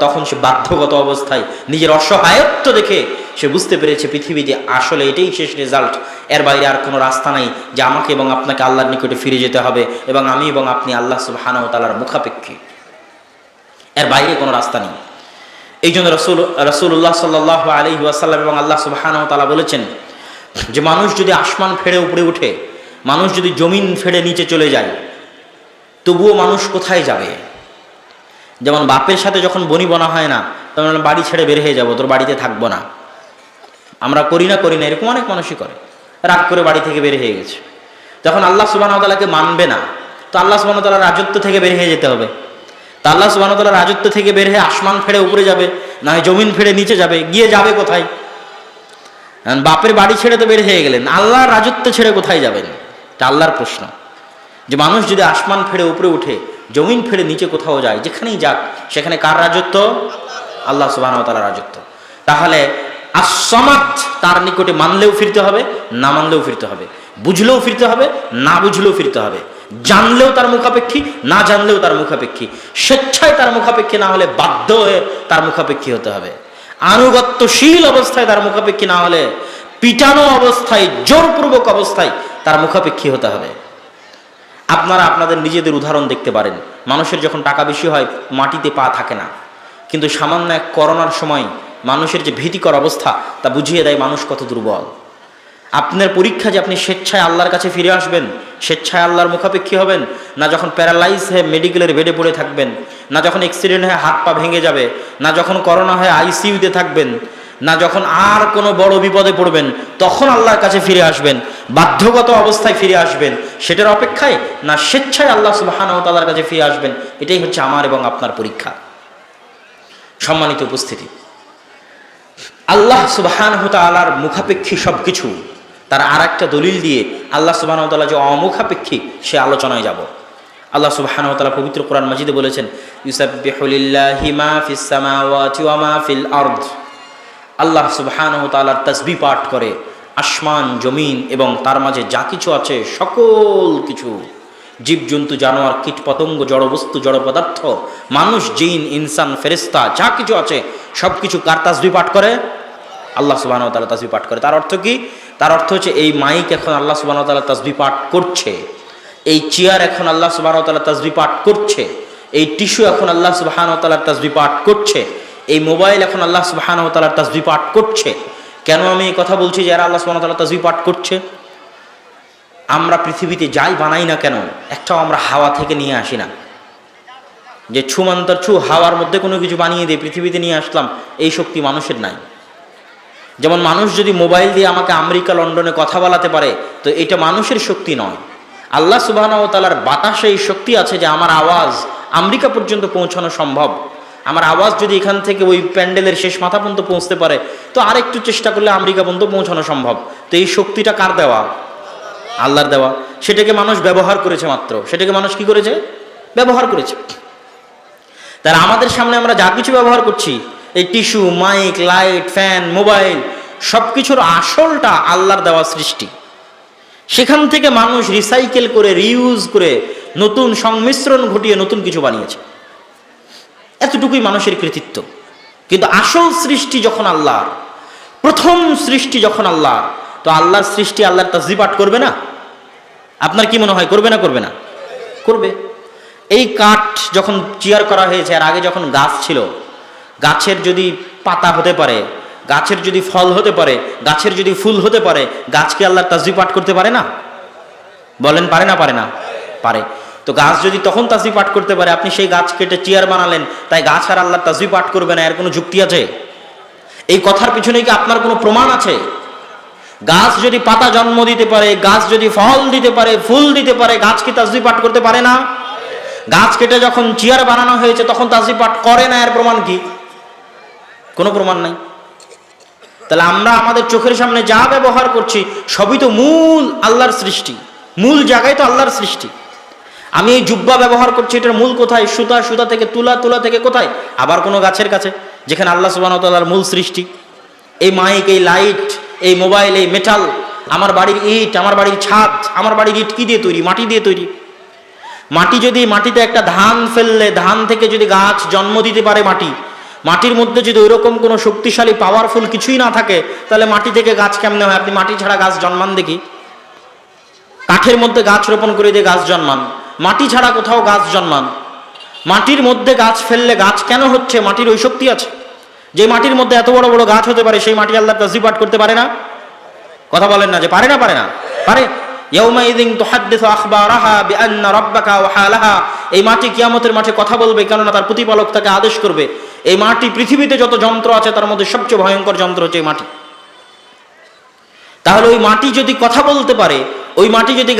তখন সে বাধ্যগত অবস্থায় নিজের অসহায়ত্ব দেখে সে বুঝতে পেরেছে পৃথিবীতে আসলে এটাই শেষ রেজাল্ট, এর বাইরে আর কোনো রাস্তা নাই, যে আমাকে এবং আপনাকে আল্লাহর নিকটে ফিরে যেতে হবে এবং আমি এবং আপনি আল্লাহ সুবহানাহু ওয়া তাআলার মুখাপেক্ষী, এর বাইরে কোনো রাস্তা নেই। এই জন্য রাসূলুল্লাহ সাল্লাল্লাহু আলাইহি ওয়াসাল্লাম এবং আল্লাহ সুবহানাহু ওয়া তাআলা বলেছেন যে মানুষ যদি আসমান ফেড়ে উপরে উঠে, মানুষ যদি জমিন ফেড়ে নিচে চলে যায়, তবুও মানুষ কোথায় যাবে? যেমন বাপের সাথে যখন বনিবনা হয় না, তখন বাড়ি ছেড়ে বের হয়ে যাবো, তোর বাড়িতে থাকবো না। আমরা করি না এরকম অনেক মানুষই করে, রাগ করে বাড়ি থেকে বের হয়ে গেছে। যখন আল্লাহ সুবহানাহু ওয়া তাআলাকে মানবে না, তো আল্লাহ সুবহানাহু ওয়া তাআলার রাজত্ব থেকে বের হয়ে যেতে হবে। তা আল্লাহ সুবহানাহু ওয়া তাআলার রাজত্ব থেকে বের হয়ে আসমান ফেড়ে উপরে যাবে, না হয় জমিন ফেড়ে নিচে যাবে, গিয়ে যাবে কোথায়? বাপের বাড়ি ছেড়ে তো বের হয়ে গেলেন, আল্লাহর রাজত্ব ছেড়ে কোথায় যাবেন? এটা আল্লাহর প্রশ্ন। যে মানুষ যদি আসমান ফেড়ে উপরে উঠে, জমিন ফেলে নিচে কোথাও যায়, যেখানেই যাক সেখানে কার রাজত্ব? আল্লাহ সুবহানাহু ওয়া তাআলার রাজত্ব। তাহলে আস-সামাদ তার নিকটে মানলেও ফিরতে হবে, না মানলেও ফিরতে হবে, বুঝলেও ফিরতে হবে, না বুঝলেও ফিরতে হবে, জানলেও তার মুখাপেক্ষী, না জানলেও তার মুখাপেক্ষী, স্বেচ্ছায় তার মুখাপেক্ষী না হলে বাধ্য হয়ে তার মুখাপেক্ষী হতে হবে, আনুগত্যশীল অবস্থায় তার মুখাপেক্ষী না হলে পিটানো অবস্থায়, জোরপূর্বক অবস্থায় তার মুখাপেক্ষী হতে হবে। আপনারা আপনাদের নিজেদের উদাহরণ দেখতে পারেন। মানুষের যখন টাকা বেশি হয় মাটিতে পা থাকে না, কিন্তু সামান্য এক করোনার সময় মানুষের যে ভীতিকর অবস্থা তা বুঝিয়ে দেয় মানুষ কত দুর্বল। আপনার পরীক্ষা যে আপনি স্বেচ্ছায় আল্লাহর কাছে ফিরে আসবেন, স্বেচ্ছায় আল্লাহর মুখাপেক্ষী হবেন, না যখন প্যারালাইজ হয়ে মেডিকেলের বেডে পড়ে থাকবেন, না যখন অ্যাক্সিডেন্ট হয়ে হাত পা ভেঙে যাবে, না যখন করোনা হয়ে আইসিইউতে থাকবেন, না যখন আর কোনো বড় বিপদে পড়বেন, তখন আল্লাহর কাছে ফিরে আসবেন, বাধ্যগত অবস্থায় ফিরে আসবেন, সেটার অপেক্ষায় না স্বেচ্ছায় আল্লাহ সুবহানাহু ওয়া তাআলার কাছে ফিরে আসবেন। এটাই হচ্ছে আমার এবং আপনার পরীক্ষা। সম্মানিত উপস্থিতি, আল্লাহ সুবহানাহু ওয়া তাআলার মুখাপেক্ষী সব কিছু, তার আর একটা দলিল দিয়ে আল্লাহ সুবহানাহু ওয়া তাআলা যে অমুখাপেক্ষী সে আলোচনায় যাব। আল্লাহ সুবহানাহু ওয়া তাআলা পবিত্র কোরআন মাজিদে বলেছেন, ইউসাব্বিহু লিল্লাহি মা ফিস সামাওয়াতি ওয়া মা ফিল আরদ। আল্লাহ সুবহানাহু ওয়া তাআলার তাসবিহ পাঠ করে আসমান, জমিন এবং তার মাঝে যা কিছু আছে সকল কিছু, জীবজন্তু, জানোয়ার, কীট পতঙ্গ, জড় বস্তু, জড় পদার্থ, মানুষ, জিন, ইনসান, ফেরেশতা, যা কিছু আছে সব কিছু কার তাসবিহ পাঠ করে? আল্লাহ সুবহানাহু ওয়া তাআলা তাসবিহ পাঠ করে। তার অর্থ কি? তার অর্থ হচ্ছে এই মাইক এখন আল্লাহ সুবহানাহু ওয়া তাআলা তাসবিহ পাঠ করছে, এই চেয়ার এখন আল্লাহ সুবহানাহু ওয়া তাআলা তাসবিহ পাঠ করছে, এই টিস্যু এখন আল্লাহ সুবহানাহু ওয়া তাআলা তাসবিহ পাঠ করছে, এই মোবাইল এখন আল্লাহ সুবহানাহু ওয়া তাআলা তাসবিহ পাঠ করছে। কেন আমি এই কথা বলছি যে এরা আল্লাহ সুবহানাহু ওয়া তাআলা তাসবিহ পাঠ করছে? আমরা পৃথিবীতে যাই বানাই না কেন, একটাও আমরা হাওয়া থেকে নিয়ে আসি না, যে ছুমন্তর ছু হাওয়ার মধ্যে কোনো কিছু বানিয়ে দিয়ে পৃথিবীতে নিয়ে আসলাম, এই শক্তি মানুষের নাই। যেমন মানুষ যদি মোবাইল দিয়ে আমাকে আমেরিকা, লন্ডনে কথা বলাতে পারে, তো এটা মানুষের শক্তি নয়। আল্লাহ সুবহানাহু ওয়া তাআলার বাতাসে এই শক্তি আছে যে আমার আওয়াজ আমেরিকা পর্যন্ত পৌঁছানো সম্ভব। আমার আওয়াজ যদি এখান থেকে ওই প্যান্ডেলের শেষ মাথা পর্যন্ত পৌঁছতে পারে, তো আরেকটু চেষ্টা করলে আমেরিকা পর্যন্ত পৌঁছানো সম্ভব। তো এই শক্তিটা কার দেওয়া? আল্লাহর দেওয়া। সেটাকে মানুষ ব্যবহার করেছে মাত্র। সেটাকে মানুষ কি করেছে? ব্যবহার করেছে। তার আমাদের সামনে আমরা যা কিছু ব্যবহার করছি, এই tissue, mic, light, fan, mobile, সব কিছুর আসলটা আল্লাহর দেওয়া সৃষ্টি। সেখান থেকে মানুষ রিসাইকেল করে, রিইউজ করে, নতুন সংমিশ্রণ ঘটিয়ে নতুন কিছু বানিয়েছে। এতটুকুই মানুষের কৃতিত্ব। কিন্তু আসল সৃষ্টি যখন আল্লাহর, প্রথম সৃষ্টি যখন আল্লাহর, তো আল্লাহর সৃষ্টি আল্লাহর তাসবিহ পাঠ করবে না? আপনার কি মনে হয় করবে না? করবে না? করবে। এই কাঠ যখন চেয়ার করা হয়েছে, আর আগে যখন গাছ ছিল, গাছের যদি পাতা হতে পারে, গাছের যদি ফল হতে পারে, গাছের যদি ফুল হতে পারে, গাছকে আল্লাহর তাসবিহ পাঠ করতে পারে না? বলেন পারে না? পারে না? পারে। তো গাছ যদি তখন তাসবিহ পাঠ করতে পারে, আপনি সেই গাছ কেটে চেয়ার বানালেন, তাই গাছ আর আল্লাহর তাসবিহ পাঠ করবে না, এর কোনো যুক্তি আছে? এই কথার পিছনে কি আপনার কোনো প্রমাণ আছে? গাছ যদি পাতা জন্ম দিতে পারে, গাছ যদি ফল দিতে পারে, ফুল দিতে পারে, গাছ কি তাসবিহ পাঠ করতে পারে না? গাছ কেটে যখন চেয়ার বানানো হয়েছে তখন তাসবিহ পাঠ করে না, এর প্রমাণ কি? কোনো প্রমাণ নাই। তাহলে আমরা আমাদের চোখের সামনে যা ব্যবহার করছি সবই তো মূল আল্লাহর সৃষ্টি, মূল জায়গায় তো আল্লাহর সৃষ্টি। আমি এই জুব্বা ব্যবহার করছি, এটার মূল কোথায়? সুতা, সুতা থেকে তুলা, তুলা থেকে কোথায়? আবার কোনো গাছের কাছে, যেখানে আল্লাহ সুবহানাহু ওয়া তাআলার মূল সৃষ্টি। এই মাইক, এই লাইট, এই মোবাইল, এই মেটাল, আমার বাড়ির ইট, আমার বাড়ির ছাদ, আমার বাড়ির ইট কি দিয়ে তৈরি? মাটি দিয়ে তৈরি। মাটি যদি, মাটিতে একটা ধান ফেললে ধান থেকে যদি গাছ জন্ম দিতে পারে, মাটির মধ্যে যদি ওইরকম কোনো শক্তিশালী পাওয়ারফুল কিছুই না থাকে, তাহলে মাটি থেকে গাছ কেমনে হয়? আপনি মাটি ছাড়া গাছ জন্মান দেখি? কাঠের মধ্যে গাছ রোপণ করে দিয়ে গাছ জন্মান, মাটি ছাড়া কোথাও গাছ জন্মান। মাটির মধ্যে গাছ ফেললে গাছ কেন হচ্ছে? মাটির ওই শক্তি আছে। যে মাটির মধ্যে এত বড় বড় গাছ হতে পারে, সেই মাটি আল্লাহর তাসবিহ পাঠ করতে পারে না? কথা বলেন না যে পারে না? পারে না? পারে। ইয়াউমাইযিন তুহাদ্দিসু আখবারাহা বিআন্না রাব্বাকা ওয়া হালাহা। এই মাটি কিয়ামতের মাঠে কথা বলবে, কেননা তার প্রতিপালক তাকে আদেশ করবে। এই মাটি, পৃথিবীতে যত যন্ত্র আছে তার মধ্যে সবচেয়ে ভয়ঙ্কর যন্ত্র হচ্ছে এই মাটি। তাহলে ওই মাটি যদি কথা বলতে পারে, ওই মাটি যদি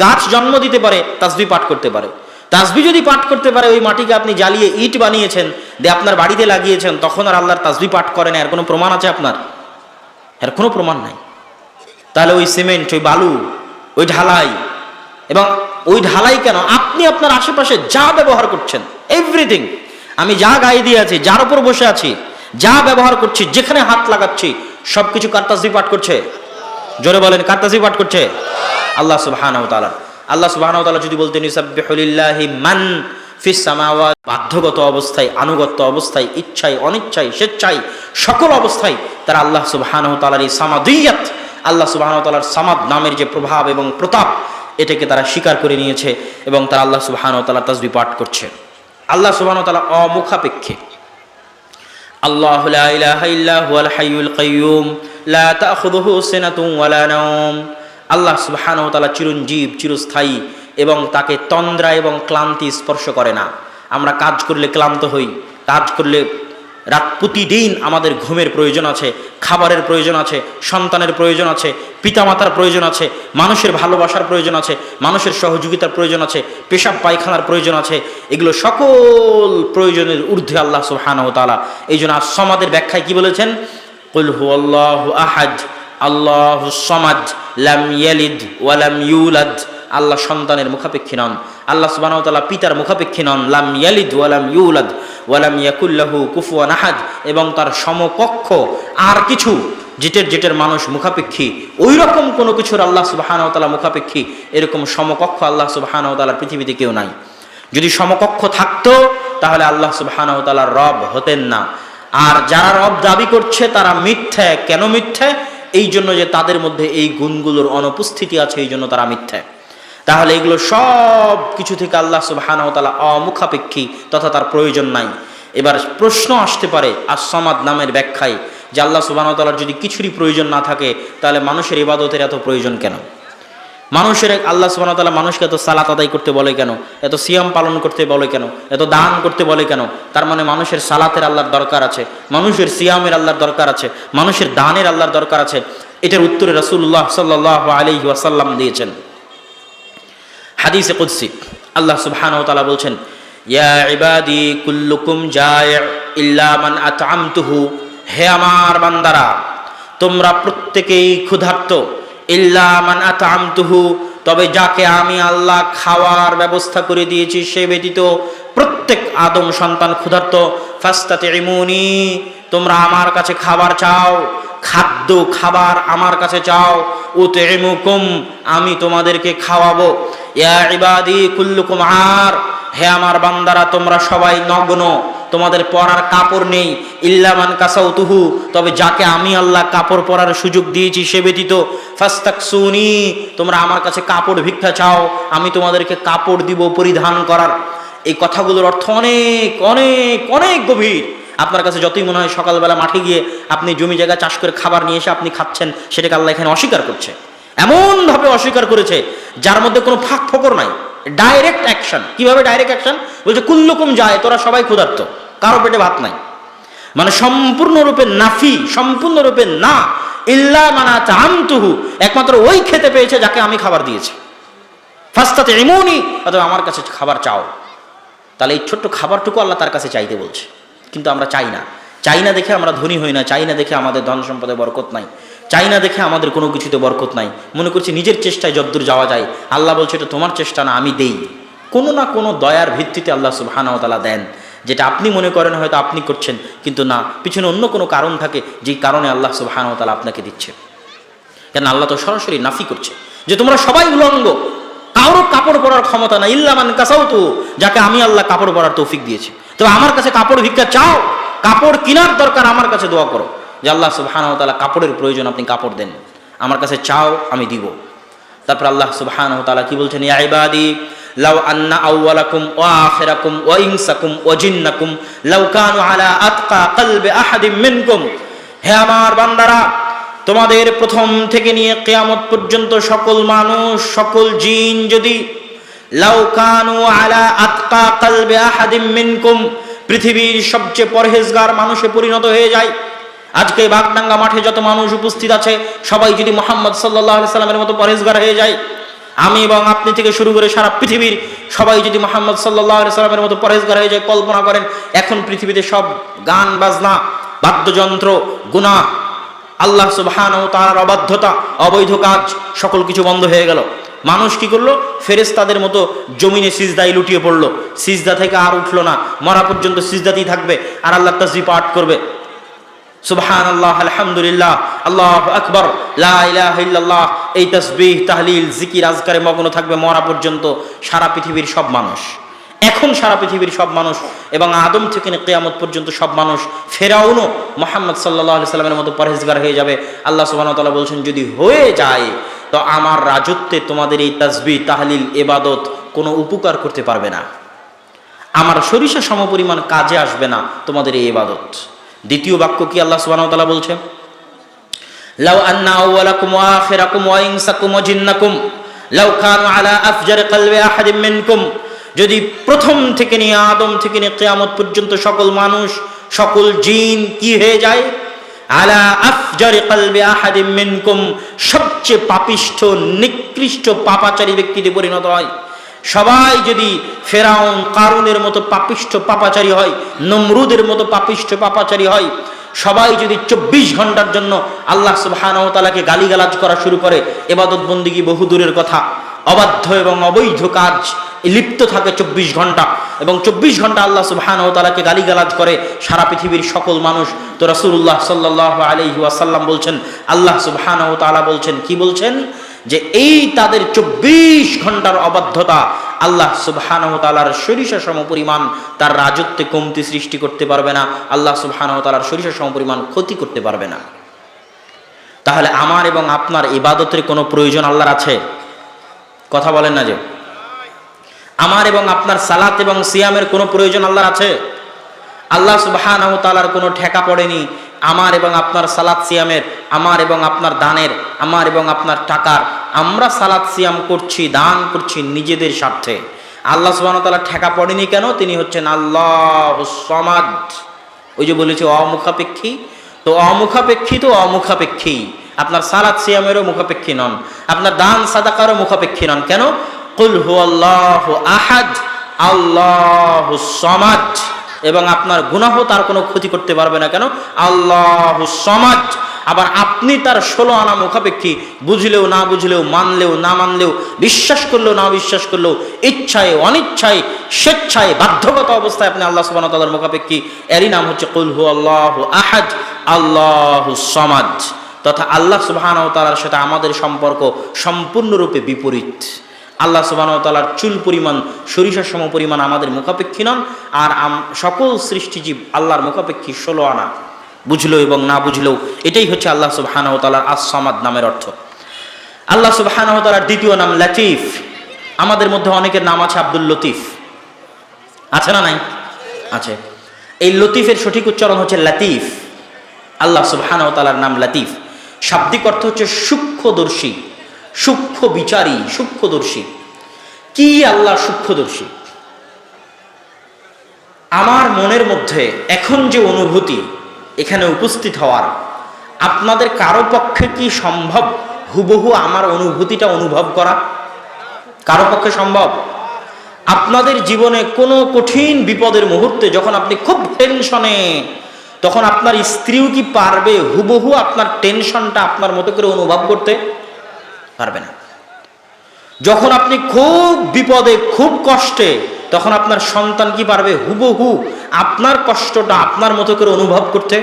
গাছ জন্ম দিতে পারে, তাসবিহ পাঠ করতে পারে, তাসবিহ যদি পাঠ করতে পারে, ওই মাটিকে আপনি জ্বালিয়ে ইট বানিয়েছেন, দিয়ে আপনার বাড়িতে লাগিয়েছেন, তখন আর আল্লাহর তাসবিহ পাঠ করেন, এর কোনো প্রমাণ আছে আপনার? এর কোনো প্রমাণ নাই। তাহলে ওই সিমেন্ট, ওই বালু, ওই ঢালাই এবং ওই ঢালাই কেন, আপনি আপনার আশেপাশে যা ব্যবহার করছেন, এভরিথিং, আমি যা গায়ে দিয়ে আছি, যার উপর বসে আছি, যা ব্যবহার করছি, যেখানে হাত লাগাচ্ছি, সবকিছু কার তাসবিহ পাঠ করছে? জোরে বলেন, কার তাসবিহ পাঠ করছে? আল্লাহ সুবহানাহু ওয়া তাআলা। আল্লাহ সুবহানাহু ওয়া তাআলা যদি বলতেন ইউসাব্বিহু লিল্লাহি মান ফিস সামাওয়াত, বাধ্যগত অবস্থায়, আনুগত্য অবস্থায়, ইচ্ছায়, অনিচ্ছায়, স্বেচ্ছায়, সকল অবস্থায় তারা আল্লাহ সুবহানাহু ওয়া তাআলার এই সামাদিয়াত, আল্লাহ সুবহানাহু ওয়া তাআলার সামাদ নামের যে প্রভাব এবং প্রতাপ, এটাকে তারা স্বীকার করে নিয়েছে এবং তারা আল্লাহ সুবহানাহু ওয়া তাআলার তাসবিহ পাঠ করছে। আল্লাহ সুবহানাহু ওয়া তাআলা অমুখাপেক্ষী। আল্লাহু লা ইলাহা ইল্লা হুয়াল হাইয়ুল কাইয়্যুম লা তাখুযুহু সিনাতুন ওয়ালা নাওম। আল্লাহ সুবহানাহু ওয়া তাআলা চিরঞ্জীব, চিরস্থায়ী এবং তাকে তন্দ্রা এবং ক্লান্তি স্পর্শ করে না। আমরা কাজ করলে ক্লান্ত হই, কাজ করলে রাত প্রতিদিন আমাদের ঘুমের প্রয়োজন আছে, খাবারের প্রয়োজন আছে, সন্তানের প্রয়োজন আছে, পিতামাতার প্রয়োজন আছে, মানুষের ভালোবাসার প্রয়োজন আছে, মানুষের সহযোগিতার প্রয়োজন আছে, পেশাব পায়খানার প্রয়োজন আছে। এগুলো সকল প্রয়োজনের ঊর্ধ্বে আল্লাহ সুবহানাহু ওয়া তাআলা। এই জন্য আস-সামাদের ব্যাখ্যায় কি বলেছেন? কুল হুয়াল্লাহু আহাদ আল্লাহুস সামাদ লাম ইয়ালিদ ওয়া লাম ইউলাদ। আল্লাহ সন্তানের মুখাপেক্ষী নন, আল্লাহ সুবহানাহু ওয়া তাআলা পিতার মুখাপেক্ষী নন। লাম ইয়ালিদ ওয়া লাম ইউলাদ ওয়া লাম ইয়াকুল লাহু কুফুয়ান আহাদ। এবং তার সমকক্ষ আর কিছু যেটার মানুষ মুখাপেক্ষী, ওই রকম কোনো কিছুর আল্লাহ সুবহানাহু ওয়া তাআলা মুখাপেক্ষী, এরকম সমকক্ষ আল্লাহ সুবহানাহু ওয়া তাআলার পৃথিবীতে কেউ নাই। যদি সমকক্ষ থাকতো তাহলে আল্লাহ সুবহানাহু ওয়া তাআলার রব হতেন না। আর যারা রব দাবি করছে তারা মিথ্যা। কেন মিথ্যা? এই জন্য যে তাদের মধ্যে এই গুণগুলোর অনুপস্থিতি আছে, এই জন্য তারা মিথ্যা। তাহলে এগুলো সব কিছু থেকে আল্লাহ সুবহানাহু ওয়া তাআলা অমুখাপেক্ষী, তথা তার প্রয়োজন নাই। এবার প্রশ্ন আসতে পারে আস-সামাদ নামের ব্যাখ্যায় যে আল্লাহ সুবহানাহু ওয়া তাআলার যদি কিছুরই প্রয়োজন না থাকে তাহলে মানুষের ইবাদতের এত প্রয়োজন কেন? মানুষের আল্লাহ সুবহানাহু ওয়া তাআলা মানুষকে এত সালাত আদায় করতে বলে কেন? এত সিয়াম পালন করতে বলে কেন? এত দান করতে বলে কেন? তার মানে মানুষের সালাতের আল্লাহর দরকার আছে, মানুষের সিয়ামের আল্লাহর দরকার আছে, মানুষের দানের আল্লাহর দরকার আছে। এটার উত্তরে রাসূলুল্লাহ সাল্লাল্লাহু আলাইহি ওয়াসাল্লাম দিয়েছেন। হাদিসে কুদসি আল্লাহ সুবহানাহু ওয়া তাআলা বলছেন, ইয়া ইবাদি কুল্লুকুম জাই' ইল্লা মান আত'আমতুহু। হে আমার বান্দারা, তোমরা প্রত্যেকেই ক্ষুধার্ত, ইল্লা মান আত'আমতুহু, তবে যাকে আমি আল্লাহ খাওয়ার ব্যবস্থা করে দিয়েছি সে ব্যতীত প্রত্যেক আদম সন্তান ক্ষুধার্ত। ফাস্তাতিমুনি, তোমরা আমার কাছে খাবার চাও, খাদ্য খাবার আমার কাছে চাও। উতইমুকুম, আমি তোমাদেরকে খাওয়াবো। ইয়া ইবাদি কুল্লুকুম আর, হে আমার বান্দারা তোমরা সবাই নগ্ন, তোমাদের পরার কাপড় নেই। ইল্লা মান কাসাউতুহু, তবে যাকে আমি আল্লাহ কাপড় পরার সুযোগ দিয়েছি সে ব্যতীত। ফাস্তাকসুনি, তোমরা আমার কাছে কাপড় ভিক্ষা চাও, আমি তোমাদেরকে কাপড় দিব পরিধান করার। এই কথাগুলোর অর্থ অনেক অনেক অনেক গভীর। আপনার কাছে যতই মনে হয় সকালবেলা মাঠে গিয়ে আপনি জমি জায়গা চাষ করে খাবার নিয়ে এসে আপনি খাচ্ছেন, সেটাকে আল্লাহ এখানে অস্বীকার করছে। এমনভাবে অস্বীকার করেছে যার মধ্যে কোনো ফাঁক ফোকর নাই, ডাইরেক্ট অ্যাকশন। কিভাবে ডাইরেক্ট অ্যাকশন? বলছে কুল্লুকুম যায়, তোরা সবাই ক্ষুধার্ত, কারো পেটে ভাত নাই। মানে সম্পূর্ণরূপে নাফি, সম্পূর্ণরূপে না। ইল্লা মান আত'আমতুহু, একমাত্র ওই খেতে পেয়েছে যাকে আমি খাবার দিয়েছি। ফাস্তাতিমুনি, অথবা আমার কাছে খাবার চাও। তাহলে এই ছোট্ট খাবারটুকু আল্লাহ তার কাছে চাইতে বলছে, কিন্তু আমরা চাই না। চাই না দেখে আমরা ধনী হই না, চাই না দেখে আমাদের ধন সম্পদে বরকত নাই, চাই না দেখে আমাদের কোনো কিছুতে বরকত নাই। মনে করছি নিজের চেষ্টায় যতদূর যাওয়া যায়। আল্লাহ বলছে এটা তোমার চেষ্টা না, আমি দেই। কোনো না কোনো দয়ার ভিত্তিতে আল্লাহ সুবহানাহু ওয়া তাআলা দেন, যেটা আপনি মনে করেন হয়তো আপনি করছেন, কিন্তু না, পিছনে অন্য কোনো কারণ থাকে যেই কারণে আল্লাহ সুবহানাহু ওয়া তাআলা আপনাকে দিচ্ছে। কেন আল্লাহ তো সরাসরি নাফি করছে যে তোমরা সবাই উলঙ্গ, কারো কাপড় পরার ক্ষমতা নাই। ইল্লা মান কাসাউতু, যাকে আমি আল্লাহ কাপড় পরার তৌফিক দিয়েছি। তবে আমার কাছে কাপড় ভিক্ষা চাও, কাপড় কেনার দরকার আমার কাছে দোয়া করো যে আল্লাহ সুবহানাহু ওয়া তাআলা কাপড়ের প্রয়োজন, আপনি কাপড় দেন, আমার কাছে চাও, আমি দিব। তারপর আল্লাহ সুবহানাহু ওয়া তাআলা কি বলছেন? ইয়া ইবাদি লাউ আন্না আউওয়ালাকুম ওয়া আখিরাকুম ওয়া ইনসাকুম ওয়া জিন্নাকুম লাউ কানু আলা আতকা কলবি আহাদিম মিনকুম। হে আমার বান্দারা, তোমাদের প্রথম থেকে নিয়ে কিয়ামত পর্যন্ত সকল মানুষ, সকল জিন যদি লাউ কানু আলা আতকা কলবি আহাদিম মিনকুম, পৃথিবীর সবচেয়ে পরহেজগার মানুষে পরিণত হয়ে যায়। আজকে বাগডাঙ্গা মাঠে যত মানুষ উপস্থিত আছে সবাই যদি মুহাম্মদ সাল্লাল্লাহু আলাইহি সাল্লামের মতো পরহেজগার হয়ে যায়, আমি এবং আপনি থেকে শুরু করে সারা পৃথিবীর সবাই যদি মুহাম্মদ সাল্লাল্লাহু আলাইহি সাল্লামের মতো পরহেজগার হয়ে যায়, কল্পনা করেন এখন পৃথিবীতে সব গান বাজনা, বাদ্যযন্ত্র, গুনাহ, আল্লাহ সুবহানাহু ওয়া তাআলার অবাধ্যতা, অবৈধ কাজ, সকল কিছু বন্ধ হয়ে গেল। মানুষ কি করলো? ফেরেশতাদের মতো জমিনে সিজদায় লুটিয়ে পড়লো, সিজদা থেকে আর উঠলো না, মরা পর্যন্ত সিজদাতেই থাকবে আর আল্লাহর তাসবিহ পাঠ করবে, সুবহানাল্লাহ, আলহামদুলিল্লাহ, আল্লাহু আকবার, লা ইলাহা ইল্লাল্লাহ, এই তাসবিহ তাহলিল জিকির আজকারে মগ্ন থাকবে মরা পর্যন্ত সারা পৃথিবীর সব মানুষ। এখন সারা পৃথিবীর সব মানুষ এবং আদম থেকে কিয়ামত পর্যন্ত সব মানুষ, ফেরাউনও মুহাম্মদ সাল্লাল্লাহু আলাইহি সাল্লামের মতো পরহেজগার হয়ে যাবে। আল্লাহ সুবহানাহু ওয়া তাআলা বলছেন, যদি হয়ে যায় তো আমার রাজত্বে তোমাদের এই তাসবিহ তাহলিল ইবাদত কোনো উপকার করতে পারবে না, আমার সরিষা সমপরিমাণ কাজে আসবে না তোমাদের এই ইবাদত। দ্বিতীয় বাক্য কি আল্লাহ সুবহানাহু ওয়া তাআলা বলছেন? লাউ আন্না আউওয়ালাকুম ওয়া আখিরাকুম ওয়া ইনসাকুম ওয়া জিন্নাকুম লাউ কানু আলা আফজারি কলবি আহাদিম মিনকুম, যদি প্রথম থেকে নিয়ে আদম থেকে নিয়ে কিয়ামত পর্যন্ত সকল মানুষ সকল জিন কি হয়ে যায়? আলা আফজারি কলবি আহাদিম মিনকুম, সবচেয়ে পাপিষ্ঠ নিকৃষ্ট পাপাচারী ব্যক্তিতে পরিণত হয়। সবাই যদি ফেরাউন কারুনের মতো পাপিষ্ঠ পাপাচারী হয়, নমরুদের মতো পাপিষ্ঠ পাপাচারী হয়, সবাই যদি 24 ঘন্টার জন্য আল্লাহ সুবহানাহু ওয়া তাআলাকে গালিগালাজ করা শুরু করে, ইবাদত বন্দেগী বহু দূরের কথা, অবাধ্য এবং অবৈধ কাজ লিপ্ত থাকে 24 ঘন্টা, এবং 24 ঘন্টা আল্লাহ সুবহানাহু ওয়া তাআলাকে গালিগালাজ করে সারা পৃথিবীর সকল মানুষ, তো রাসূলুল্লাহ সাল্লাল্লাহু আলাইহি ওয়াসাল্লাম বলছেন, আল্লাহ সুবহানাহু ওয়া তাআলা বলছেন, কি বলছেন? যে এই তাদের 24 ঘন্টার অবাধ্যতা আল্লাহ সুবহানাহু ওয়া তাআলার সরিষা সমপরিমাণ তার রাজত্বে কমতি সৃষ্টি করতে পারবে না, আল্লাহ সুবহানাহু ওয়া তাআলার সরিষা সমপরিমাণ ক্ষতি করতে পারবে না। তাহলে আমার এবং আপনার ইবাদতের কোনো প্রয়োজন আল্লাহর আছে? কথা বলেন না যে আমার এবং আপনার সালাত এবং সিয়ামের কোনো প্রয়োজন আল্লাহর আছে? আল্লাহ সুবহানাহু ওয়া তাআলার কোনো ঠেকা পড়েনি আমার এবং আপনার সালাত সিয়ামের, আমার এবং আপনার দানের, আমার এবং আপনার টাকার। আমরা সালাত সিয়াম করছি, দান করছি নিজেদের স্বার্থে। আল্লাহ সুবহানাহু ওয়া তাআলা ঠেকা পড়েনি কেন? তিনি হচ্ছেন আল্লাহুস সামাদ। ওই যে বলেছে অমুখাপেক্ষী, তো অমুখাপেক্ষী তো অমুখাপেক্ষী। আপনার সালাত সিয়ামেরও মুখাপেক্ষী নন, আপনার দান সাদাকারও মুখাপেক্ষী নন। কেন? কুল হুয়াল্লাহু আহাদ আল্লাহুস সামাদ। এবং আপনার গুনাহ তার কোনো ক্ষতি করতে পারবে না। কেন? আল্লাহুস সামাদ। আবার আপনি তার 16 আনা মুখাপেক্ষী, বুঝলেও না বুঝলেও, মানলেও না মানলেও, বিশ্বাস করলেও না বিশ্বাস করলেও, ইচ্ছায় অনিচ্ছায়, স্বেচ্ছায় বাধ্যগত অবস্থায় আপনি আল্লাহ সুবহানাহু ওয়া তাআলার মুখাপেক্ষী। এরই নাম হচ্ছে কুল হুয়াল্লাহু আহাদ আল্লাহুস সামাদ। তথা আল্লাহ সুবহানাহু ওয়া তাআলার সাথে আমাদের সম্পর্ক সম্পূর্ণরূপে বিপরীত। আল্লাহ সুবহানাহু ওয়া তাআলার চুল পরিমাণ, সরিষার সম পরিমাণ আমাদের মুখাপেক্ষী নন, আর সকল সৃষ্টিজীব আল্লাহর মুখাপেক্ষী 16 আনা, বুঝলেও এবং না বুঝলেও। এটাই হচ্ছে আল্লাহ সুবহানাহু ওয়া তাআলার আস-সামাদ নামের অর্থ। আল্লাহ সুবহানাহু ওয়া তাআলার দ্বিতীয় নাম লতিফ। আমাদের মধ্যে অনেকের নাম আছে আব্দুল লতিফ, আছে না নাই? আছে। এই লতিফের সঠিক উচ্চারণ হচ্ছে লতিফ। আল্লাহ সুবহানাহু ওয়া তাআলার নাম লতিফ। শাব্দিক অর্থ হচ্ছে সূক্ষ্মদর্শী, সূক্ষ্ম বিচারী, সূক্ষ্মদর্শী। কি আল্লাহ সূক্ষ্মদর্শী? আমার মনের মধ্যে এখন যে অনুভূতি এখানে উপস্থিত হওয়ার, আপনাদের কারো পক্ষে কি সম্ভব হুবহু আমার অনুভূতিটা অনুভব করা? কারো পক্ষে সম্ভব? আপনাদের জীবনে কোনো কঠিন বিপদের মুহূর্তে যখন আপনি খুব টেনশনে, তখন আপনার স্ত্রীও কি পারবে হুবহু আপনার টেনশনটা আপনার মতো করে অনুভব করতে? পারবে না। যখন আপনি খুব বিপদে, খুব কষ্টে, তখন আপনার সন্তান কি পারবে হুবহু আপনার কষ্টটা আপনার মতো করে অনুভব করতে?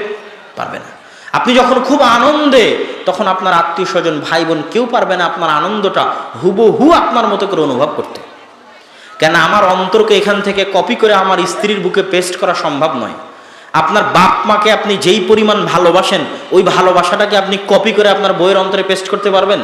পারবে না। আপনি যখন খুব আনন্দে, তখন আপনার আত্মীয় স্বজন, ভাই বোন কেউ পারবে না আপনার আনন্দটা হুবহু আপনার মতো করে অনুভব করতে। কেন? আমার অন্তরকে এখান থেকে কপি করে আমার স্ত্রীর বুকে পেস্ট করা সম্ভব নয়। আপনার বাপ মাকে আপনি যেই পরিমাণ ভালোবাসেন, ওই ভালোবাসাটাকে আপনি কপি করে আপনার বইয়ের অন্তরে পেস্ট করতে পারবেন?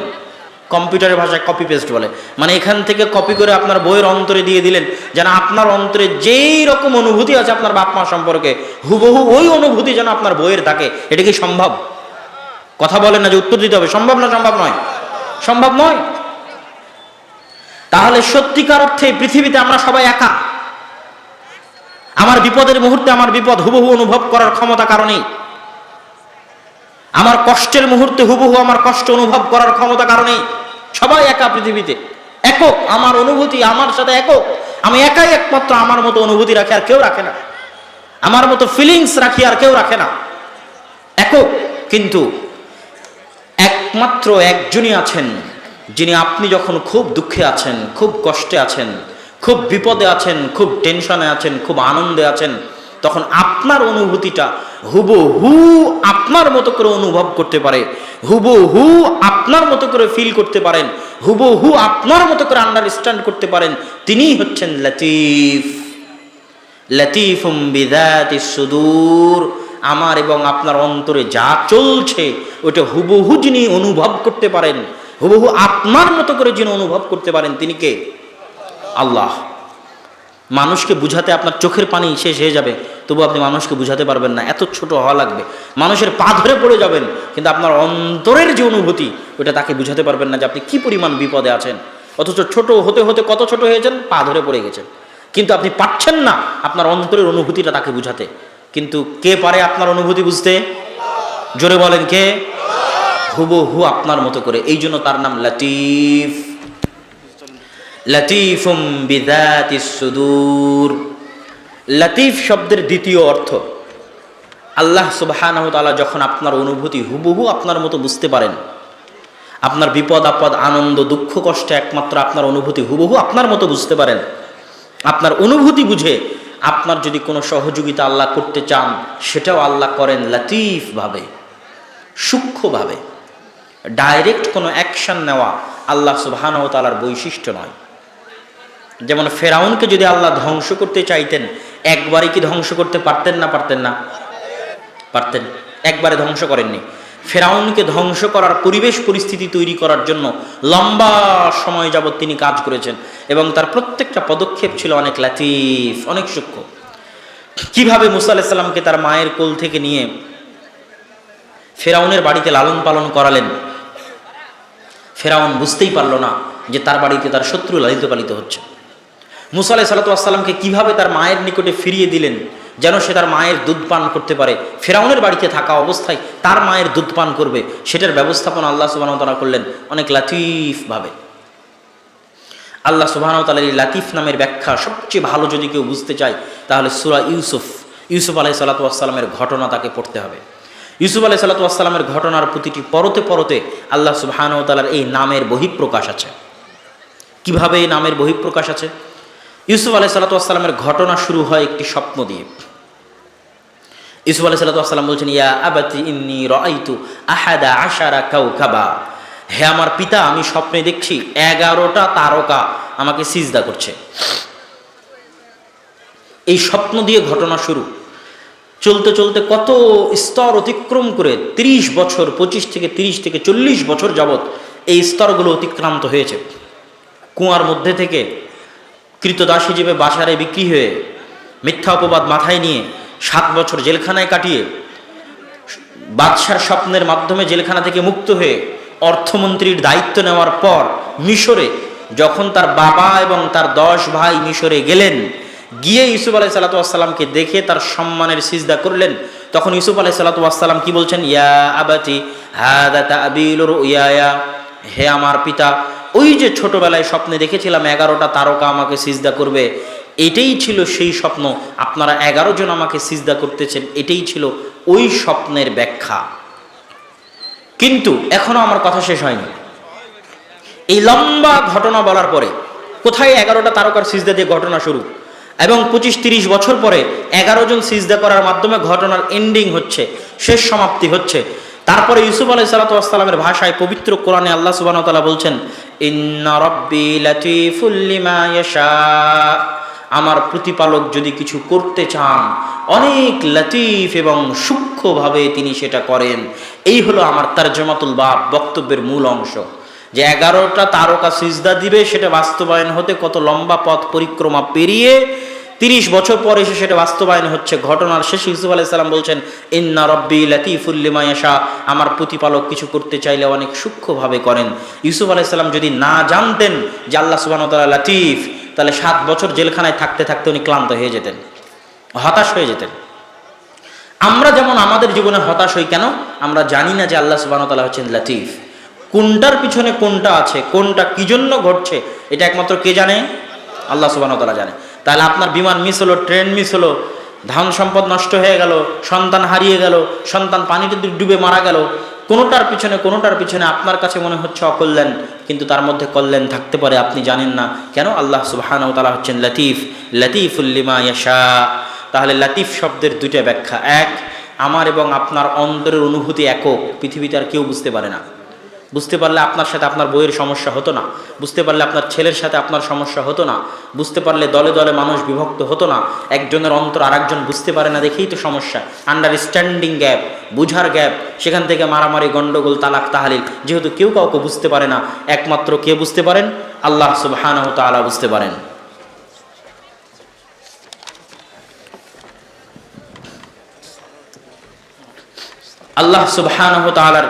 কম্পিউটারের ভাষায় কপি পেস্ট বলে, মানে এখান থেকে কপি করে আপনার বইয়ের অন্তরে দিয়ে দিলেন, যেন আপনার অন্তরে যেই রকম অনুভূতি আছে আপনার বাপ মা সম্পর্কে, হুবহু ওই অনুভূতি যেন আপনার বইয়ের থাকে। এটা কি সম্ভব? কথা বলেন না যে উত্তর দিতে হবে। সম্ভব না? সম্ভব নয়। সম্ভব নয়। তাহলে সত্যিকার অর্থে পৃথিবীতে আমরা সবাই একা। আমার বিপদের মুহূর্তে আমার বিপদ হুবহু অনুভব করার ক্ষমতা কারণেই, আমার কষ্টের মুহূর্তে হুবহু আমার কষ্ট অনুভব করার ক্ষমতা কারণেই সবাই একা পৃথিবীতে, একক। আমার অনুভূতি আমার সাথে একক। আমি একাই একমাত্র আমার মতো অনুভূতি রাখি, আর কেউ রাখে না। আমার মতো ফিলিংস রাখি, আর কেউ রাখে না। একক। কিন্তু একমাত্র একজনই আছেন যিনি আপনি যখন খুব দুঃখে আছেন, খুব কষ্টে আছেন, খুব বিপদে আছেন, খুব টেনশনে আছেন, খুব আনন্দে আছেন, তখন আপনার অনুভূতিটা হুবহু আপনার মতো করে অনুভব করতে পারে, হুবহু আপনার মতো করে ফিল করতে পারেন, হুবহু আপনার মতো করে আন্ডারস্ট্যান্ড করতে পারেন। তিনিই হচ্ছেন লতিফ। লতিফুম বিযাতিস সুদূর। আমার এবং আপনার অন্তরে যা চলছে ওটা হুবহু যিনি অনুভব করতে পারেন, হুবহু আপনার মতো করে যিনি অনুভব করতে পারেন, তিনি কে? আল্লাহ। মানুষকে বুঝাতে আপনার চোখের পানি শেষ হয়ে যাবে, তবু আপনি মানুষকে বুঝাতে পারবেন না, এত ছোট হওয়া লাগবে। মানুষের পা ধরে পড়ে যাবেন, কিন্তু আপনার অন্তরের যে অনুভূতি ওটা তাকে বুঝাতে পারবেন না যে আপনি কি পরিমাণ বিপদে আছেন। অথচ ছোট হতে হতে কত ছোট হয়েছেন, পা ধরে পড়ে গেছেন, কিন্তু আপনি পারছেন না আপনার অন্তরের অনুভূতিটা তাকে বুঝাতে। কিন্তু কে পারে আপনার অনুভূতি বুঝতে? জোরে বলেন, কে? হুবহু আপনার মতো করে। এই জন্য তার নাম লতিফ। লতিফুম বিযাতিস সুদূর। লতিফ শব্দের দ্বিতীয় অর্থ, আল্লাহ সুবহানাহু ওয়া তাআলা যখন আপনার অনুভূতি হুবহু আপনার মতো বুঝতে পারেন, আপনার বিপদ আপদ আনন্দ দুঃখ কষ্টে একমাত্র আপনার অনুভূতি হুবহু আপনার মতো বুঝতে পারেন, আপনার অনুভূতি বুঝে আপনার যদি কোনো সহযোগিতা আল্লাহ করতে চান সেটাও আল্লাহ করেন লতিফভাবে, সূক্ষ্মভাবে। ডাইরেক্ট কোনো অ্যাকশন নেওয়া আল্লাহ সুবহানাহু ওয়া তাআলার বৈশিষ্ট্য নয়। যেমন ফেরাউনকে যদি আল্লাহ ধ্বংস করতে চাইতেন, একবারই কি ধ্বংস করতে পারতেন না পারতেন না? পারতেন। একবারে ধ্বংস করেননি। ফেরাউনকে ধ্বংস করার পরিবেশ পরিস্থিতি তৈরি করার জন্য লম্বা সময় যাবৎ তিনি কাজ করেছেন, এবং তার প্রত্যেকটা পদক্ষেপ ছিল অনেক লতিফ, অনেক সূক্ষ্ম। কিভাবে মুসা আলাইহিস সালামকে তার মায়ের কোল থেকে নিয়ে ফেরাউনের বাড়িতে লালন পালন করালেন, ফেরাউন বুঝতেই পারল না যে তার বাড়িতে তার শত্রু লালিত পালিত হচ্ছে। মুসা আলাইহিস সালামকে কিভাবে তার মায়ের নিকটে ফিরিয়ে দিলেন যেন সে তার মায়ের দুধ পান করতে পারে, ফেরাউনের বাড়িতে থাকা অবস্থায় তার মায়ের দুধ পান করবে, সেটার ব্যবস্থাপনা আল্লাহ সুবহানাহু ওয়া তাআলা করলেন অনেক লতিফভাবে। আল্লাহ সুবহানাহু ওয়া তাআলার এই লতিফ নামের ব্যাখ্যা সবচেয়ে ভালো যদি কেউ বুঝতে চায় তাহলে সূরা ইউসুফ আলাইহিস সালামের ঘটনা তাকে পড়তে হবে। ইউসুফ আলাইহিস সালামের ঘটনার প্রতিটি পরতে পরতে আল্লাহ সুবহানাহু ওয়া তাআলার এই নামের বহিঃপ্রকাশ আছে। কিভাবে এই নামের বহিঃপ্রকাশ আছে? ইউসুফ আলাইহিস সালামের ঘটনা শুরু হয় একটি স্বপ্ন দিয়ে। ইউসুফ আলাইহিস সালাম বলছেন, ইয়া আবাতি ইন্নী রাআইতু আহাদা আশারা কাওকাবা। হে আমার পিতা, আমি স্বপ্নে দেখছি 11টা তারকা আমাকে সিজদা করছে। এই স্বপ্ন দিয়ে ঘটনা শুরু। চলতে চলতে কত স্তর অতিক্রম করে 30 বছর, 25 থেকে 30 থেকে 40 বছর যাবৎ এই স্তরগুলো অতিক্রান্ত হয়েছে। কুয়ার মধ্যে থেকে কৃতদাস হিসেবে বাজারে বিক্রি হয়ে, মিথ্যা অপবাদ মাথায় নিয়ে 7 বছর জেলখানায় কাটিয়ে, বাদশার স্বপ্নের মাধ্যমে জেলখানা থেকে মুক্ত হয়ে অর্থমন্ত্রীর দায়িত্ব নেওয়ার পর মিশরে যখন তার বাবা এবং তার 10 ভাই মিশরে গেলেন, গিয়ে ইউসুফ আলাইহিস সালামকে দেখে তার সম্মানের সিজদা করলেন, তখন ইউসুফ আলাইহিস সালাম কি বলছেন? ইয়া আবাতি হাদা তাবিলুর রুইয়া। হে আমার পিতা, ওই যে ছোটবেলায় স্বপ্নে দেখেছিলাম 11টা তারকা আমাকে সিজদা করবে, এটাই ছিল সেই স্বপ্ন। আপনারা 11 জন আমাকে সিজদা করতেছেন, এটাই ছিল ওই স্বপ্নের ব্যাখ্যা। কিন্তু এখনো আমার কথা শেষ হয়নি। এই লম্বা ঘটনা বলার পরে কোথায় 11টা তারকার সিজদা দিয়ে ঘটনা শুরু, এবং 25-30 বছর পরে 11 জন সিজদা করার মাধ্যমে ঘটনার এন্ডিং হচ্ছে, শেষ সমাপ্তি হচ্ছে। তারপরে ইউসুফ আলাইহিস সালামের ভাষায় পবিত্র কোরআনে আল্লাহ সুবহানাহু ওয়া তাআলা বলছেন, ইন্না রাব্বি লাতীফুল লিমা ইয়াশা। আমার প্রতিপালক যদি কিছু করতে চান অনেক লতিফ এবং সূক্ষ্মভাবে তিনি সেটা করেন। এই হলো আমার তারজমাতুল বাব, বক্তব্যের মূল অংশ। যে 11টা তারকা সিজদা দিবে সেটা বাস্তবায়ন হতে কত লম্বা পথ পরিক্রমা পেরিয়ে 30 বছর পরে এসে সেটা বাস্তবায়ন হচ্ছে। ঘটনার শেষে ইউসুফ আলাইহিস সালাম বলছেন, ইন্না রাব্বি লাতীফুল লিমা ইয়াশা। আমার প্রতিপালক কিছু করতে চাইলে অনেক সূক্ষ্মভাবে করেন। ইউসুফ আলাইহিস সালাম যদি না জানতেন যে আল্লাহ সুবহানাহু ওয়া তাআলা লাতীফ, তাহলে 7 বছর জেলখানায় থাকতে থাকতে উনি ক্লান্ত হয়ে যেতেন, হতাশ হয়ে যেতেন। আমরা যেমন আমাদের জীবনে হতাশ হই কেন? আমরা জানি না যে আল্লাহ সুবহানাহু ওয়া তাআলা হচ্ছেন লাতীফ। কোনটার পিছনে কোনটা আছে, কোনটা কি জন্য ঘটছে, এটা একমাত্র কে জানে? আল্লাহ সুবহানাহু ওয়া তাআলা জানে। তাহলে আপনার বিমান মিস হলো, ট্রেন মিস হলো, ধন সম্পদ নষ্ট হয়ে গেল, সন্তান হারিয়ে গেল, সন্তান পানিতে ডুবে মারা গেল, কোনোটার পিছনে আপনার কাছে মনে হচ্ছে অকল্যাণ, কিন্তু তার মধ্যে কল্যাণ থাকতে পারে, আপনি জানেন না কেন। আল্লাহ সুবহানাহু ওয়া তাআলা হচ্ছেন লতিফ, লতিফুল লিমা ইয়াশা। তাহলে লতিফ শব্দের দুইটা ব্যাখ্যা। এক, আমার এবং আপনার অন্তরের অনুভূতি একক, পৃথিবীতে আর কেউ বুঝতে পারে না। বুঝতে পারলে আপনার সাথে আপনার বইয়ের সমস্যা হতো না, বুঝতে পারলে আপনার ছেলের সাথে আপনার সমস্যা হতো না, বুঝতে পারলে দলে দলে মানুষ বিভক্ত হতো না। একজনের অন্তর আরেকজন বুঝতে পারে না দেখেই তো সমস্যা। আন্ডারস্ট্যান্ডিং গ্যাপ, বুঝার গ্যাপ, সেখান থেকে মারামারি, গন্ডগোল, তালাক, তাহলিল। যেহেতু কেউ কাউকে বুঝতে পারে না, একমাত্র কে বুঝতে পারেন? আল্লাহ সুবহানাহু ওয়া তাআলা বুঝতে পারেন। আল্লাহ সুবহানাহু ওয়া তাআলার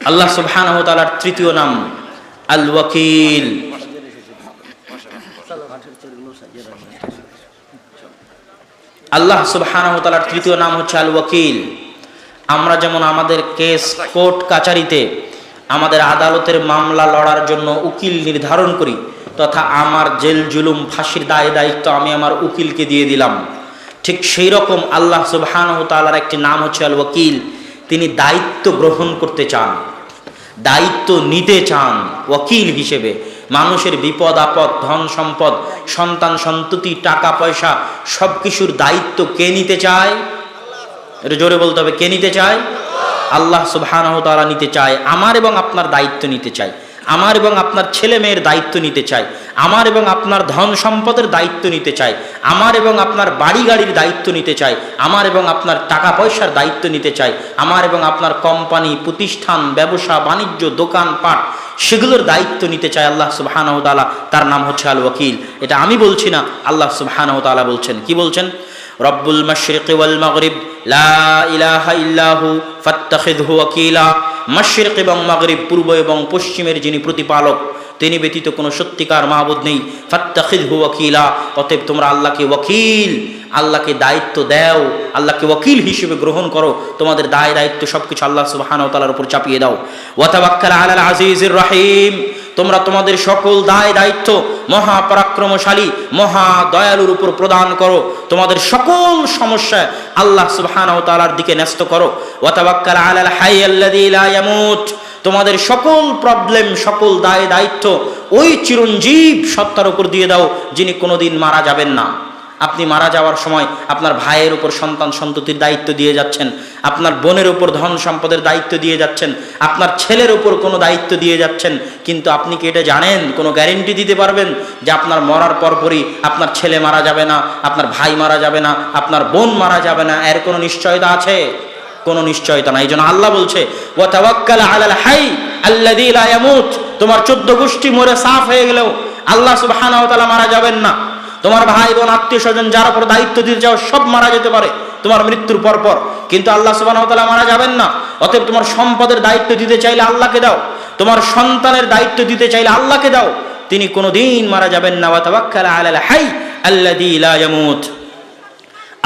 আল্লাহ সুবহানাহু ওয়া তাআলার তৃতীয় নাম আল ওয়াকিল। আল্লাহ সুবহানাহু ওয়া তাআলার তৃতীয় নাম হচ্ছে আল ওয়াকিল। আমরা যেমন আমাদের কেস কোর্ট কাচারিতে, আমাদের আদালতের মামলা লড়ার জন্য উকিল নির্ধারণ করি, তথা আমার জেল জুলুম ফাঁসির দায়িত্ব আমি আমার উকিলকে দিয়ে দিলাম, ঠিক সেই রকম আল্লাহ সুবহানাহু ওয়া তাআলার একটি নাম হচ্ছে আল ওয়াকিল। তিনি দায়িত্ব গ্রহণ করতে চান, দায়িত্ব নিতে চান ওয়াকিল হিসেবে। মানুষের বিপদ আপদ, ধন সম্পদ, সন্তান সন্ততি, টাকা পয়সা, সব কিছুর দায়িত্ব কে নিতে চায়? এটা জোরে বলতে হবে, কে নিতে চায়? আল্লাহ সুবহানাহু ওয়া তাআলা নিতে চায়। আমার এবং আপনার দায়িত্ব নিতে চায়, আমার এবং আপনার ছেলে মেয়ের দায়িত্ব নিতে চাই, আমার এবং আপনার ধন সম্পদের দায়িত্ব নিতে চাই, আমার এবং আপনার বাড়ি গাড়ির দায়িত্ব নিতে চাই, আমার এবং আপনার টাকা পয়সার দায়িত্ব নিতে চাই, আমার এবং আপনার কোম্পানি, প্রতিষ্ঠান, ব্যবসা বাণিজ্য, দোকানপাট, সেগুলোর দায়িত্ব নিতে চায় আল্লাহ সুবহানাহু ওয়া তাআলা। তার নাম হচ্ছে আল ওয়াকিল। এটা আমি বলছি না, আল্লাহ সুবহানাহু ওয়া তাআলা বলছেন। কি বলছেন? রব্বুল মাশরিকি ওয়াল মাগরিব লা ইলাহা ইল্লাহু ফাত্তাখিযহু ওয়াকিলা। মাশরিক এবং মাগরিব, পূর্ব এবং পশ্চিমের যিনি প্রতিপালক, তিনি ব্যতীত কোনো সত্যিকার মাবুদ নেই। ফাত্তাখিযহু ওয়াকিলা, অতএব তোমরা আল্লাহকে ওয়াকিল, আল্লাহকে দায়িত্ব দাও, আল্লাহকে ওয়াকিল হিসেবে গ্রহণ করো। তোমাদের দায়িত্ব সবকিছু আল্লাহ সুবহানাহু ওয়া তাআলার উপর চাপিয়ে দাও। ওয়া তাওয়াক্কাল আলাল আজিজির রহিম, তোমরা তোমাদের সকল দায়িত্ব মহাপরাক্রমশালী, মহা দয়ালুর উপর প্রদান করো। তোমাদের সকল সমস্যা আল্লাহ সুবহানাহু ওয়া তাআলার দিকে ন্যস্ত করো। ওয়া তাওয়াক্কাল আলাল হাই আল্লাযী লা ইয়ামুত, তোমাদের সকল প্রবলেম, সকল দায়িত্ব ওই চিরঞ্জীব সত্তার উপর দিয়ে দাও, যিনি কোনোদিন মারা যাবেন না। আপনি মারা যাওয়ার সময় আপনার ভাইয়ের উপর সন্তান সন্ততির দায়িত্ব দিয়ে যাচ্ছেন, আপনার বোনের উপর ধন সম্পদের দায়িত্ব দিয়ে যাচ্ছেন, আপনার ছেলের উপর কোনো দায়িত্ব দিয়ে যাচ্ছেন, কিন্তু আপনি কি এটা জানেন, কোনো গ্যারেন্টি দিতে পারবেন যে আপনার মরার পরপরই আপনার ছেলে মারা যাবে না, আপনার ভাই মারা যাবে না, আপনার বোন মারা যাবে না? এর কোনো নিশ্চয়তা আছে? কোনো নিশ্চয়তা নাই। এই জন্য আল্লাহ বলছে ওয়া তাওয়াক্কাল আলাল হাই আল্লাযী লা ইয়ামুত, তোমার 14 গোষ্ঠী মরে সাফ হয়ে গেলেও আল্লাহ সুবহানাহু ওয়া তাআলা মারা যাবেন না। তোমার ভাই বোন আত্মীয় স্বজন যার উপর দায়িত্ব দিতে যাও সব মারা যেতে পারে তোমার মৃত্যুর পর, কিন্তু আল্লাহ সুবহানাহু ওয়া তাআলা মারা যাবেন না। অতএব তোমার সম্পদের দায়িত্ব দিতে চাইলে আল্লাহকে দাও, তোমার সন্তানের দায়িত্ব দিতে চাইলে আল্লাহকে দাও, তিনি কোনোদিন মারা যাবেন না। ওয়া তাওয়াক্কাল আলাল হাই আল্লাযী লা ইয়ামুত।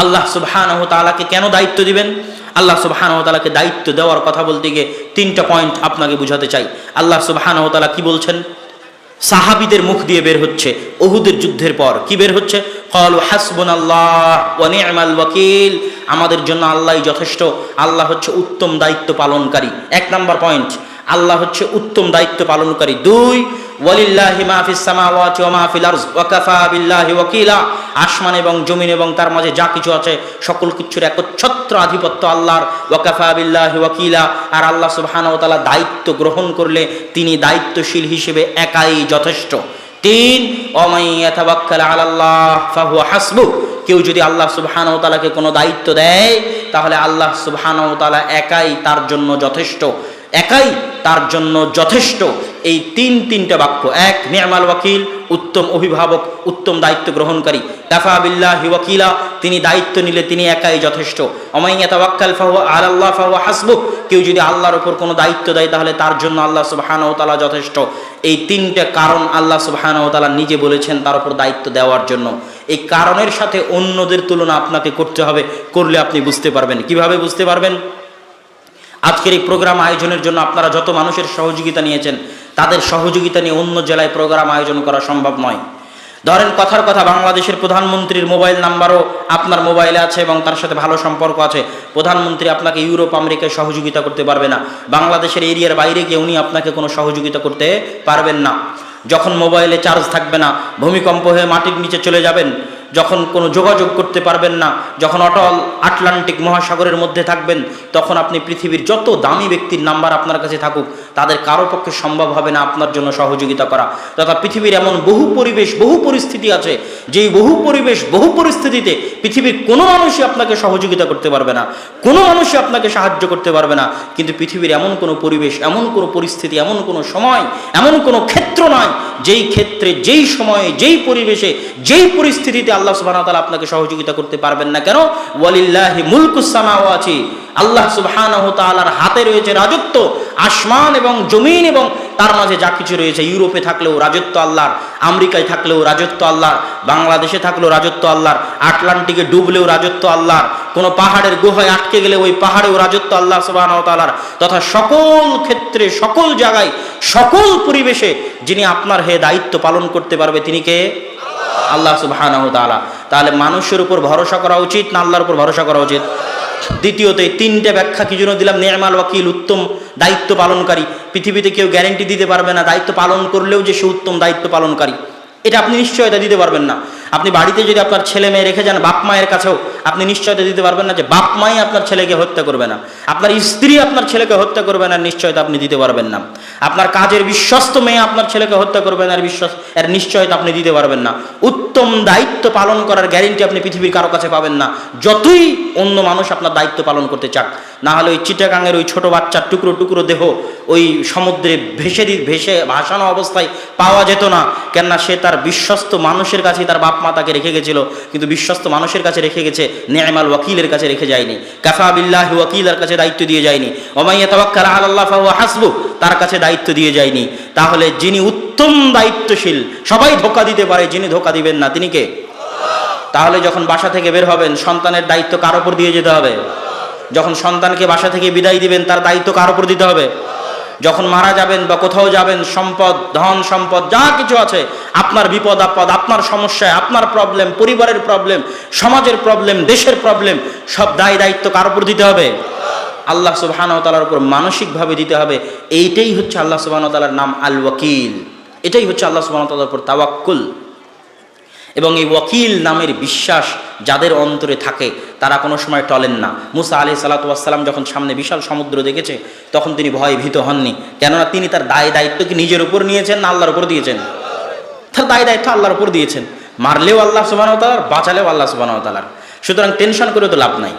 আল্লাহ সুবহানাহু ওয়া তাআলাকে কেন দায়িত্ব দিবেন? আল্লাহ সুবহানাহু ওয়া তাআলাকে দায়িত্ব দেওয়ার কথা বলতে গিয়ে 3টা পয়েন্ট আপনাকে বুঝাতে চাই। আল্লাহ সুবহানাহু ওয়া তাআলা কি বলছেন? সাহাবীদের মুখ দিয়ে বের হচ্ছে উহুদের যুদ্ধের পর, কি বের হচ্ছে? ক্বালু হাসবুনাল্লাহ ওয়া নি'মাল ওয়াকিল, আমাদের জন্য আল্লাহই যথেষ্ট, আল্লাহ হচ্ছে উত্তম দায়িত্ব পালনকারী। 1 নাম্বার পয়েন্ট, আল্লাহ হচ্ছে উত্তম দায়িত্ব পালনকারী। 2, ওয়ালিল্লাহি মা ফিস সামাওয়াতি ওয়া মা ফিল আরজ ওয়া কাফা বিল্লাহি ওয়াকিলা, আসমান এবং জমিন এবং তার মাঝে যা কিছু আছে সকল কিছুর একচ্ছত্র আধিপত্য আল্লাহর। ওয়া কাফা বিল্লাহি ওয়াকিলা, আর আল্লাহ সুবহানাহু ওয়া তাআলা দায়িত্ব গ্রহণ করলে তিনি দায়িত্বশীল হিসেবে একাই যথেষ্ট। 3, ওয়া মান ইয়াতাওয়াক্কাল আলাল্লাহ ফাহুয়া হাসবুহ, কেউ যদি আল্লাহ সুবহানাহু ওয়া তাআলাকে কোনো দায়িত্ব দেয় তাহলে আল্লাহ সুবহানাহু ওয়া তাআলা একাই তার জন্য যথেষ্ট, একাই তার জন্য যথেষ্ট। এই তিনটা বাক্য, 1 নি'মাল ওয়াকিল, উত্তম অভিভাবক, উত্তম দায়িত্ব গ্রহণকারী। কাফা বিল্লাহি ওয়াকিলা, তিনি দায়িত্ব নিলে তিনি একাই যথেষ্ট। ওয়া মান ইয়াতাওয়াক্কাল ফাহুয়া আলাল্লাহ ফাহুয়া হাসবুহ, কেউ যদি আল্লাহর উপর কোনো দায়িত্ব দেয় তাহলে তার জন্য আল্লাহ সুবহানাহু ওয়া তাআলা যথেষ্ট। এই 3টা কারণ আল্লাহ সুবহানাহু ওয়া তাআলা নিজে বলেছেন তার উপর দায়িত্ব দেওয়ার জন্য। এই কারণের সাথে অন্যদের তুলনা আপনাকে করতে হবে, করলে আপনি বুঝতে পারবেন। কিভাবে বুঝতে পারবেন? আজকের এই প্রোগ্রাম আয়োজনের জন্য আপনারা যত মানুষের সহযোগিতা নিয়েছেন, তাদের সহযোগিতা নিয়ে অন্য জেলায় প্রোগ্রাম আয়োজন করা সম্ভব নয়। ধরেন কথার কথা, বাংলাদেশের প্রধানমন্ত্রীর মোবাইল নাম্বারও আপনার মোবাইলে আছে এবং তার সাথে ভালো সম্পর্ক আছে। প্রধানমন্ত্রী আপনাকে ইউরোপ আমেরিকায় সহযোগিতা করতে পারবে না, বাংলাদেশের এরিয়ার বাইরে গিয়ে উনি আপনাকে কোনো সহযোগিতা করতে পারবেন না। যখন মোবাইলে চার্জ থাকবে না, ভূমিকম্প হয়ে মাটির নিচে চলে যাবেন, যখন কোনো যোগাযোগ করতে পারবেন না, যখন অটল আটলান্টিক মহাসাগরের মধ্যে থাকবেন, তখন আপনি পৃথিবীর যত দামি ব্যক্তির নাম্বার আপনার কাছে থাকুক, তাদের কারো পক্ষে সম্ভব হবে না আপনার জন্য সহযোগিতা করা। তথা পৃথিবীর এমন বহু পরিবেশ, বহু পরিস্থিতি আছে, যেই বহু পরিবেশ, বহু পরিস্থিতিতে পৃথিবীর কোনো মানুষই আপনাকে সহযোগিতা করতে পারবে না, কোনো মানুষই আপনাকে সাহায্য করতে পারবে না। কিন্তু পৃথিবীর এমন কোনো পরিবেশ, এমন কোনো পরিস্থিতি, এমন কোনো সময়, এমন কোনো ক্ষেত্র নয় যেই ক্ষেত্রে, যেই সময়ে, যেই পরিবেশে, যেই পরিস্থিতিতে আল্লাহ সুবহানাহু ওয়া তাআলা আপনাকে সহযোগিতা করতে পারবেন না। কেন? ওয়ালিল্লাহি মুলকুস সামাওয়াতি, আল্লাহ সুবহানাহু ওয়া তাআলার হাতে রয়েছে রাজত্ব, আসমান এবং জমিন এবং তার মাঝে যা কিছু রয়েছে। ইউরোপে থাকলেও রাজত্ব আল্লাহর, আমেরিকায় থাকলেও রাজত্ব আল্লাহর, বাংলাদেশে থাকলেও রাজত্ব আল্লাহর, আটলান্টিকে ডুবলেও রাজত্ব আল্লাহর, কোনো পাহাড়ের গুহায় আটকে গেলে ওই পাহাড়েও রাজত্ব আল্লাহ সুবহানাহু ওয়া তাআলার। তথা সকল ক্ষেত্রে, সকল জায়গায়, সকল পরিবেশে যিনি আপনার হয়ে দায়িত্ব পালন করতে পারবে তিনি কে? আল্লাহ সুবহানাহু ওয়া তাআলা। তাহলে মানুষের উপর ভরসা করা উচিত না আল্লাহর উপর ভরসা করা উচিত? দ্বিতীয়ত, এই তিনটে ব্যাখ্যা কি জন্য দিলাম? নি'মাল ওয়াকিল, উত্তম দায়িত্ব পালনকারী। পৃথিবীতে কেউ গ্যারেন্টি দিতে পারবে না দায়িত্ব পালন করলেও যে সে উত্তম দায়িত্ব পালনকারী, এটা আপনি নিশ্চয়তা দিতে পারবেন না। আপনি বাড়িতে যদি আপনার ছেলে মেয়ে রেখে যান, বাপ মায়ের কাছেও আপনি নিশ্চয়তা দিতে পারবেন না যে বাপ মাই আপনার ছেলেকে হত্যা করবে না, আপনার স্ত্রী আপনার ছেলেকে হত্যা করবে না, নিশ্চয়তা আপনি দিতে পারবেন না। আপনার কাজের বিশ্বস্ত মেয়ে আপনার ছেলেকে হত্যা করবে না, এর নিশ্চয়তা আপনি দিতে পারবেন না। উত্তম দায়িত্ব পালন করার গ্যারেন্টি আপনি পৃথিবীর কারো কাছে পাবেন না, যতই অন্য মানুষ আপনার দায়িত্ব পালন করতে চাক। না হলে ওই চিটাগাঙের ওই ছোট বাচ্চার টুকরো টুকরো দেহ ওই সমুদ্রে ভেসে ভাসানো অবস্থায় পাওয়া যেত না। কেননা সে তার বিশ্বস্ত মানুষের কাছেই তার বাপ মা তাকে রেখে গেছিল, কিন্তু বিশ্বস্ত মানুষের কাছে রেখে গেছে, নি'মাল ওয়াকিলের কাছে রেখে যায়নি, কাফা বিল্লাহি ওয়াকিলের কাছে দায়িত্ব দিয়ে যায়নি, ওয়া মান ইয়াতাওয়াক্কাল আলাল্লাহ ফাহুয়া হাসবুহ, তার কাছে দায়িত্ব দিয়ে যায়নি। তাহলে যিনি উত্তম দায়িত্বশীল, সবাই ধোঁকা দিতে পারে, যিনি ধোঁকা দিবেন না তিনি কে? তাহলে যখন বাসা থেকে বের হবেন, সন্তানের দায়িত্ব কার উপর দিয়ে যেতে হবে? যখন সন্তানকে বাসা থেকে বিদায় দিবেন, তার দায়িত্ব কার উপর দিতে হবে? যখন মারা যাবেন বা কোথাও যাবেন, সম্পদ, ধন সম্পদ যা কিছু আছে, আপনার বিপদ আপদ, আপনার সমস্যায়, আপনার প্রবলেম, পরিবারের প্রবলেম, সমাজের প্রবলেম, দেশের প্রবলেম, সব দায়িত্ব কার উপর দিতে হবে? আল্লাহ সুবহানাহু ওয়া তাআলার উপর মানসিকভাবে দিতে হবে। এইটাই হচ্ছে আল্লাহ সুবহানাহু ওয়া তাআলার নাম আল ওয়াকিল, এটাই হচ্ছে আল্লাহ সুবহানাহু ওয়া তাআলার উপর তাওয়াক্কুল। এবং এই ওয়াকিল নামের বিশ্বাস যাদের অন্তরে থাকে তারা কোনো সময় টলেন না। মুসা আলাইহিস সালাতু ওয়াস সালাম যখন সামনে বিশাল সমুদ্র দেখেছে, তখন তিনি ভয়ে ভীত হননি। কেননা তিনি তার দায়িত্ব কি নিজের উপর নিয়েছেন না আল্লাহর উপর দিয়েছেন? তার দায়িত্ব আল্লাহর উপর দিয়েছেন। মারলেও আল্লাহ সুবহানাহু ওয়া তাআলার, বাঁচালেও আল্লাহ সুবহানাহু ওয়া তাআলার। সুতরাং টেনশন করে তো লাভ নাই।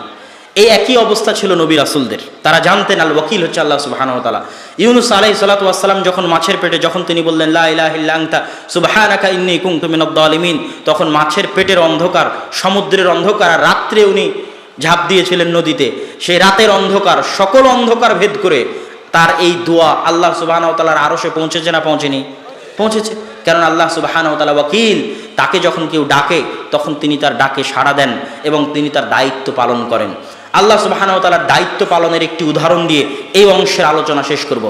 এই একই অবস্থা ছিল নবী রাসূলদের, তারা জানতেন আল ওয়াকিল হচ্ছে আল্লাহ সুবহানাহু ওয়া তাআলা। ইউনূস আলাইহিস সালাতু ওয়াস সালাম যখন মাছের পেটে, যখন তিনি বললেন লা ইলাহা ইল্লা আনতা সুবহানাকা ইন্নী কুনতু মিনাদ যালিমিন, তখন মাছের পেটের অন্ধকার, সমুদ্রের অন্ধকার, আর রাত্রে উনি ঝাঁপ দিয়েছিলেন নদীতে, সেই রাতের অন্ধকার, সকল অন্ধকার ভেদ করে তার এই দোয়া আল্লাহ সুবহানাহু ওয়া তাআলার আরশে পৌঁছেছে না পৌঁছেনি? পৌঁছেছে। কারণ আল্লাহ সুবহানাহু ওয়া তাআলা ওয়াকিল, তাকে যখন কেউ ডাকে তখন তিনি তার ডাকে সাড়া দেন এবং তিনি তার দায়িত্ব পালন করেন। আল্লাহ সুবহানাহু ওয়া তাআলার দায়িত্ব পালনের একটি উদাহরণ দিয়ে এই অংশের আলোচনা শেষ করব।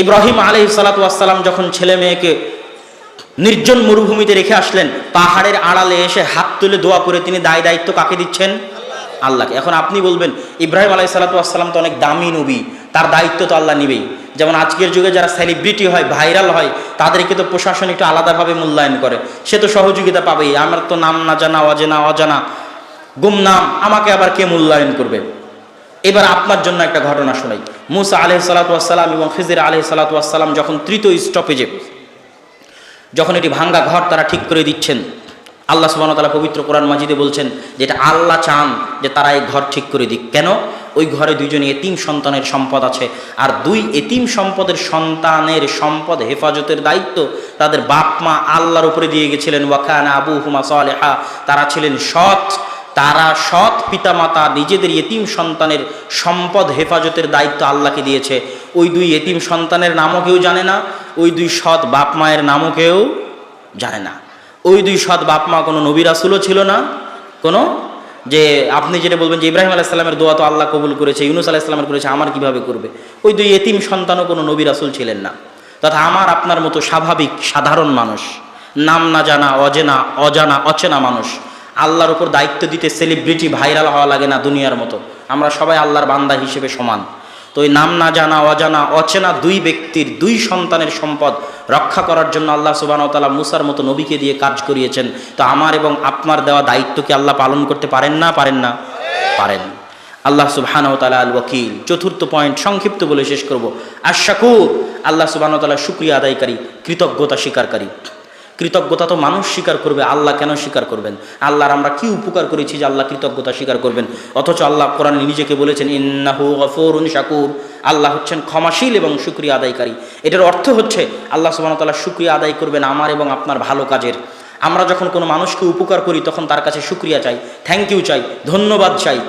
ইব্রাহিম আলাইহিস সালাতু ওয়াস সালাম যখন ছেলে মেয়েকে নির্জন মরুভূমিতে রেখে আসলেন, পাহাড়ের আড়ালে এসে হাত তুলে দোয়া করে তিনি দায়িত্ব কাকে দিচ্ছেন? আল্লাহকে। এখন আপনি বলবেন ইব্রাহিম আলাইহিস সালাতু ওয়াস সালাম তো অনেক দামি নবী, তার দায়িত্ব তো আল্লাহ নিবেই। যেমন আজকের যুগে যারা সেলিব্রিটি হয়, ভাইরাল হয়, তাদেরকে তো প্রশাসন একটু আলাদাভাবে মূল্যায়ন করে, সে তো সহযোগিতা পাবেই। আমার তো নাম না জানা, অজানা গুমনাম, আমাকে আবার কে মূল্যায়ন করবে? এবার আপনার জন্য একটা ঘটনা শোনাই। মুসা আলাইহিস সালাতু ওয়াস সালাম এবং খিজির আলাইহিস সালাতু ওয়াস সালাম যখন তৃতীয় স্টপেজে, যখন এটি ভাঙ্গা ঘর তারা ঠিক করে দিচ্ছেন, আল্লাহ সুবহানাহু ওয়া তাআলা পবিত্র কোরআন মাজিদে বলছেন যে এটা আল্লাহ চান যে তারা এই ঘর ঠিক করে দিক। কেন? ওই ঘরে দুইজন এতিম সন্তানের সম্পদ আছে, আর দুই এতিম সম্পদের সন্তানের সম্পদ হেফাজতের দায়িত্ব তাদের বাপ মা আল্লাহর উপরে দিয়ে গেছিলেন। ওয়া কানা আবুহুমা সালিহা, তারা ছিলেন সৎ, তারা সৎ পিতামাতা নিজেদের এতিম সন্তানের সম্পদ হেফাজতের দায়িত্ব আল্লাহকে দিয়েছে। ওই দুই এতিম সন্তানের নামও কেউ জানে না, ওই দুই সৎ বাপ মায়ের নামও কেউ জানে না। ওই দুই সৎ বাপ মা কোনো নবী রাসূলও ছিল না, কোনো যে আপনি যেটা বলবেন যে ইব্রাহিম আলাইহিস সালামের দোয়া তো আল্লাহ কবুল করেছে, ইউনূস আলাইহিস সালামের করেছে, আমার কিভাবে করবে? ওই দুই এতিম সন্তানও কোনো নবী রাসূল ছিলেন না। তথা আমার আপনার মতো স্বাভাবিক সাধারণ মানুষ, নাম না জানা অচেনা মানুষ আল্লাহর উপর দায়িত্ব দিতে সেলিব্রিটি ভাইরাল হওয়া লাগে না দুনিয়ার মতো। আমরা সবাই আল্লাহর বান্দা হিসেবে সমান। তো এই নাম না জানা অচেনা দুই ব্যক্তির দুই সন্তানের সম্পদ রক্ষা করার জন্য আল্লাহ সুবহানাহু ওয়া তাআলা মুসার মতো নবীকে দিয়ে কাজ করিয়েছেন। তো আমার এবং আপনার দেওয়া দায়িত্বকে আল্লাহ পালন করতে পারেন না? পারেন। আল্লাহ সুবহানাহু ওয়া তাআলা আল ওয়াকিল। চতুর্থ পয়েন্ট সংক্ষিপ্ত বলে শেষ করব, আশ-শাকুর। আল্লাহ সুবহানাহু ওয়া তাআলা শুকরিয়া আদায়কারী, কৃতজ্ঞতা স্বীকারকারী। কৃতজ্ঞতা তো মানুষ স্বীকার করবে, আল্লাহ কেন স্বীকার করবেন? আল্লাহর আমরা কি উপকার করেছি যে আল্লাহ কৃতজ্ঞতা স্বীকার করবেন? অথচ আল্লাহ কোরআনে নিজেকে বলেছেন ইন্নাহু গফুরুন শাকুর। আল্লাহ হচ্ছেন ক্ষমাশীল এবং শুকরিয়া আদায়কারী। এটার অর্থ হচ্ছে আল্লাহ সুবহানাহু ওয়া তাআলা শুকরিয়া আদায় করবেন আমার এবং আপনার ভালো কাজের। আমরা যখন কোনো মানুষকে উপকার করি তখন তার কাছে শুকরিয়া চাই, থ্যাংক ইউ চাই, ধন্যবাদ চাই।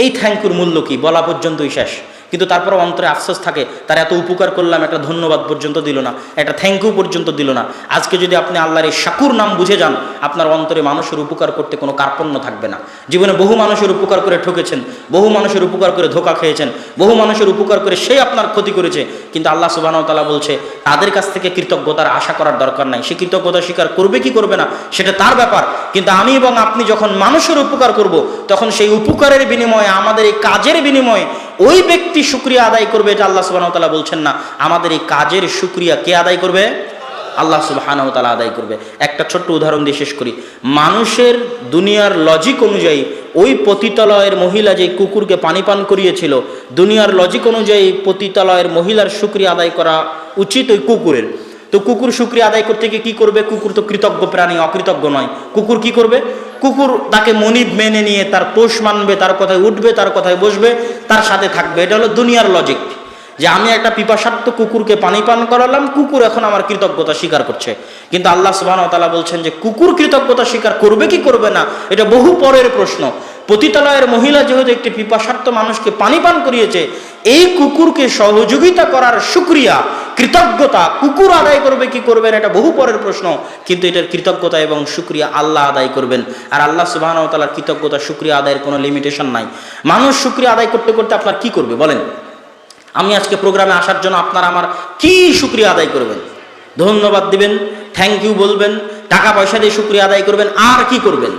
এই থ্যাংক ইউর মূল্য কি বলা পর্যন্তই শেষ, কিন্তু তারপরে অন্তরে আফসোস থাকে তার এত উপকার করলাম, একটা ধন্যবাদ পর্যন্ত দিল না, একটা থ্যাংক ইউ পর্যন্ত দিল না। আজকে যদি আপনি আল্লাহর এই শাকুর নাম বুঝে যান, আপনার অন্তরে মানুষের উপকার করতে কোনো কার্পণ্য থাকবে না। জীবনে বহু মানুষের উপকার করে ঠকেছেন, বহু মানুষের উপকার করে ধোঁকা খেয়েছেন, বহু মানুষের উপকার করে সে আপনার ক্ষতি করেছে, কিন্তু আল্লাহ সুবহানাহু ওয়া তাআলা বলছে তাদের কাছ থেকে কৃতজ্ঞতার আশা করার দরকার নাই। সে কৃতজ্ঞতা স্বীকার করবে কি করবে না সেটা তার ব্যাপার, কিন্তু আমি এবং আপনি যখন মানুষের উপকার করব তখন সেই উপকারের বিনিময়ে, আমাদের এই কাজের বিনিময়ে ওই ব্যক্তি শুকরিয়া আদায় করবে। এটা আল্লাহ সুবহানাহু ওয়া তাআলা বলছেন না, আমাদের এই কাজের শুকরিয়া কে আদায় করবে? আল্লাহ সুবহানাহু ওয়া তাআলা আদায় করবে। একটা ছোট্ট উদাহরণ দিয়ে শেষ করি। মানুষের দুনিয়ার লজিক অনুযায়ী ওই পতিতালয়ের মহিলা যে কুকুরকে পানি পান করিয়েছিল, দুনিয়ার লজিক অনুযায়ী পতিতালয়ের মহিলার শুকরিয়া আদায় করা উচিত ওই কুকুরের। তো কুকুর শুকরিয়া আদায় করতে গিয়ে কি করবে? কুকুর তো কৃতজ্ঞ প্রাণী, অকৃতজ্ঞ নয়। কুকুর কি করবে? কুকুর তাকে মনিব মেনে নিয়ে তার পোষ মানবে, তার কথায় উঠবে, তার কথায় বসবে, তার সাথে থাকবে। এটা হলো দুনিয়ার লজিক, যে আমি একটা পিপাসার্থ কুকুরকে পানি পান করালাম, কুকুর এখন আমার কৃতজ্ঞতা স্বীকার করছে। কিন্তু আল্লাহ সুবহানাহু ওয়া তাআলা বলছেন যে কুকুর কৃতজ্ঞতা স্বীকার করবে কি করবে না এটা বহু পরের প্রশ্ন। পতিতালয়ের মহিলা যেহেতু একটি পিপাসার্থ মানুষকে পানি পান করিয়েছে, এই কুকুরকে সহযোগিতা করার শুকরিয়া, কৃতজ্ঞতা কুকুর আদায় করবে কি করবে না এটা বহু পরের প্রশ্ন, কিন্তু এটার কৃতজ্ঞতা এবং শুকরিয়া আল্লাহ আদায় করবেন। আর আল্লাহ সুবহানাহু ওয়া তাআলার কৃতজ্ঞতা শুকরিয়া আদায়ের কোনো লিমিটেশন নাই। মানুষ শুকরিয়া আদায় করতে করতে আপনার কি করবে বলেন? আমি আজকে প্রোগ্রামে আসার জন্য আপনারা আমার কি শুকরিয়া আদায় করবেন? ধন্যবাদ দিবেন, থ্যাংক ইউ বলবেন, টাকা পয়সা দিয়ে শুকরিয়া আদায় করবেন, আর কি করবেন?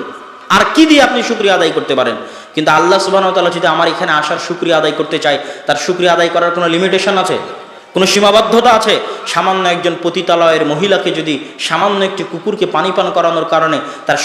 আর কি দিয়ে আপনি শুকরিয়া আদায় করতে পারেন? কিন্তু আল্লাহ সুবহানাহু ওয়া তাআলা যদি আমার এখানে আসার শুকরিয়া আদায় করতে চায়, তার শুকরিয়া আদায় করার কোনো লিমিটেশন আছে? কোনো সীমাবদ্ধতা আছে? সামান্য একজন পতিতালয়ের মহিলাকে যদি সামান্য একটি কুকুরকে পানি পান করানোর কারণে তার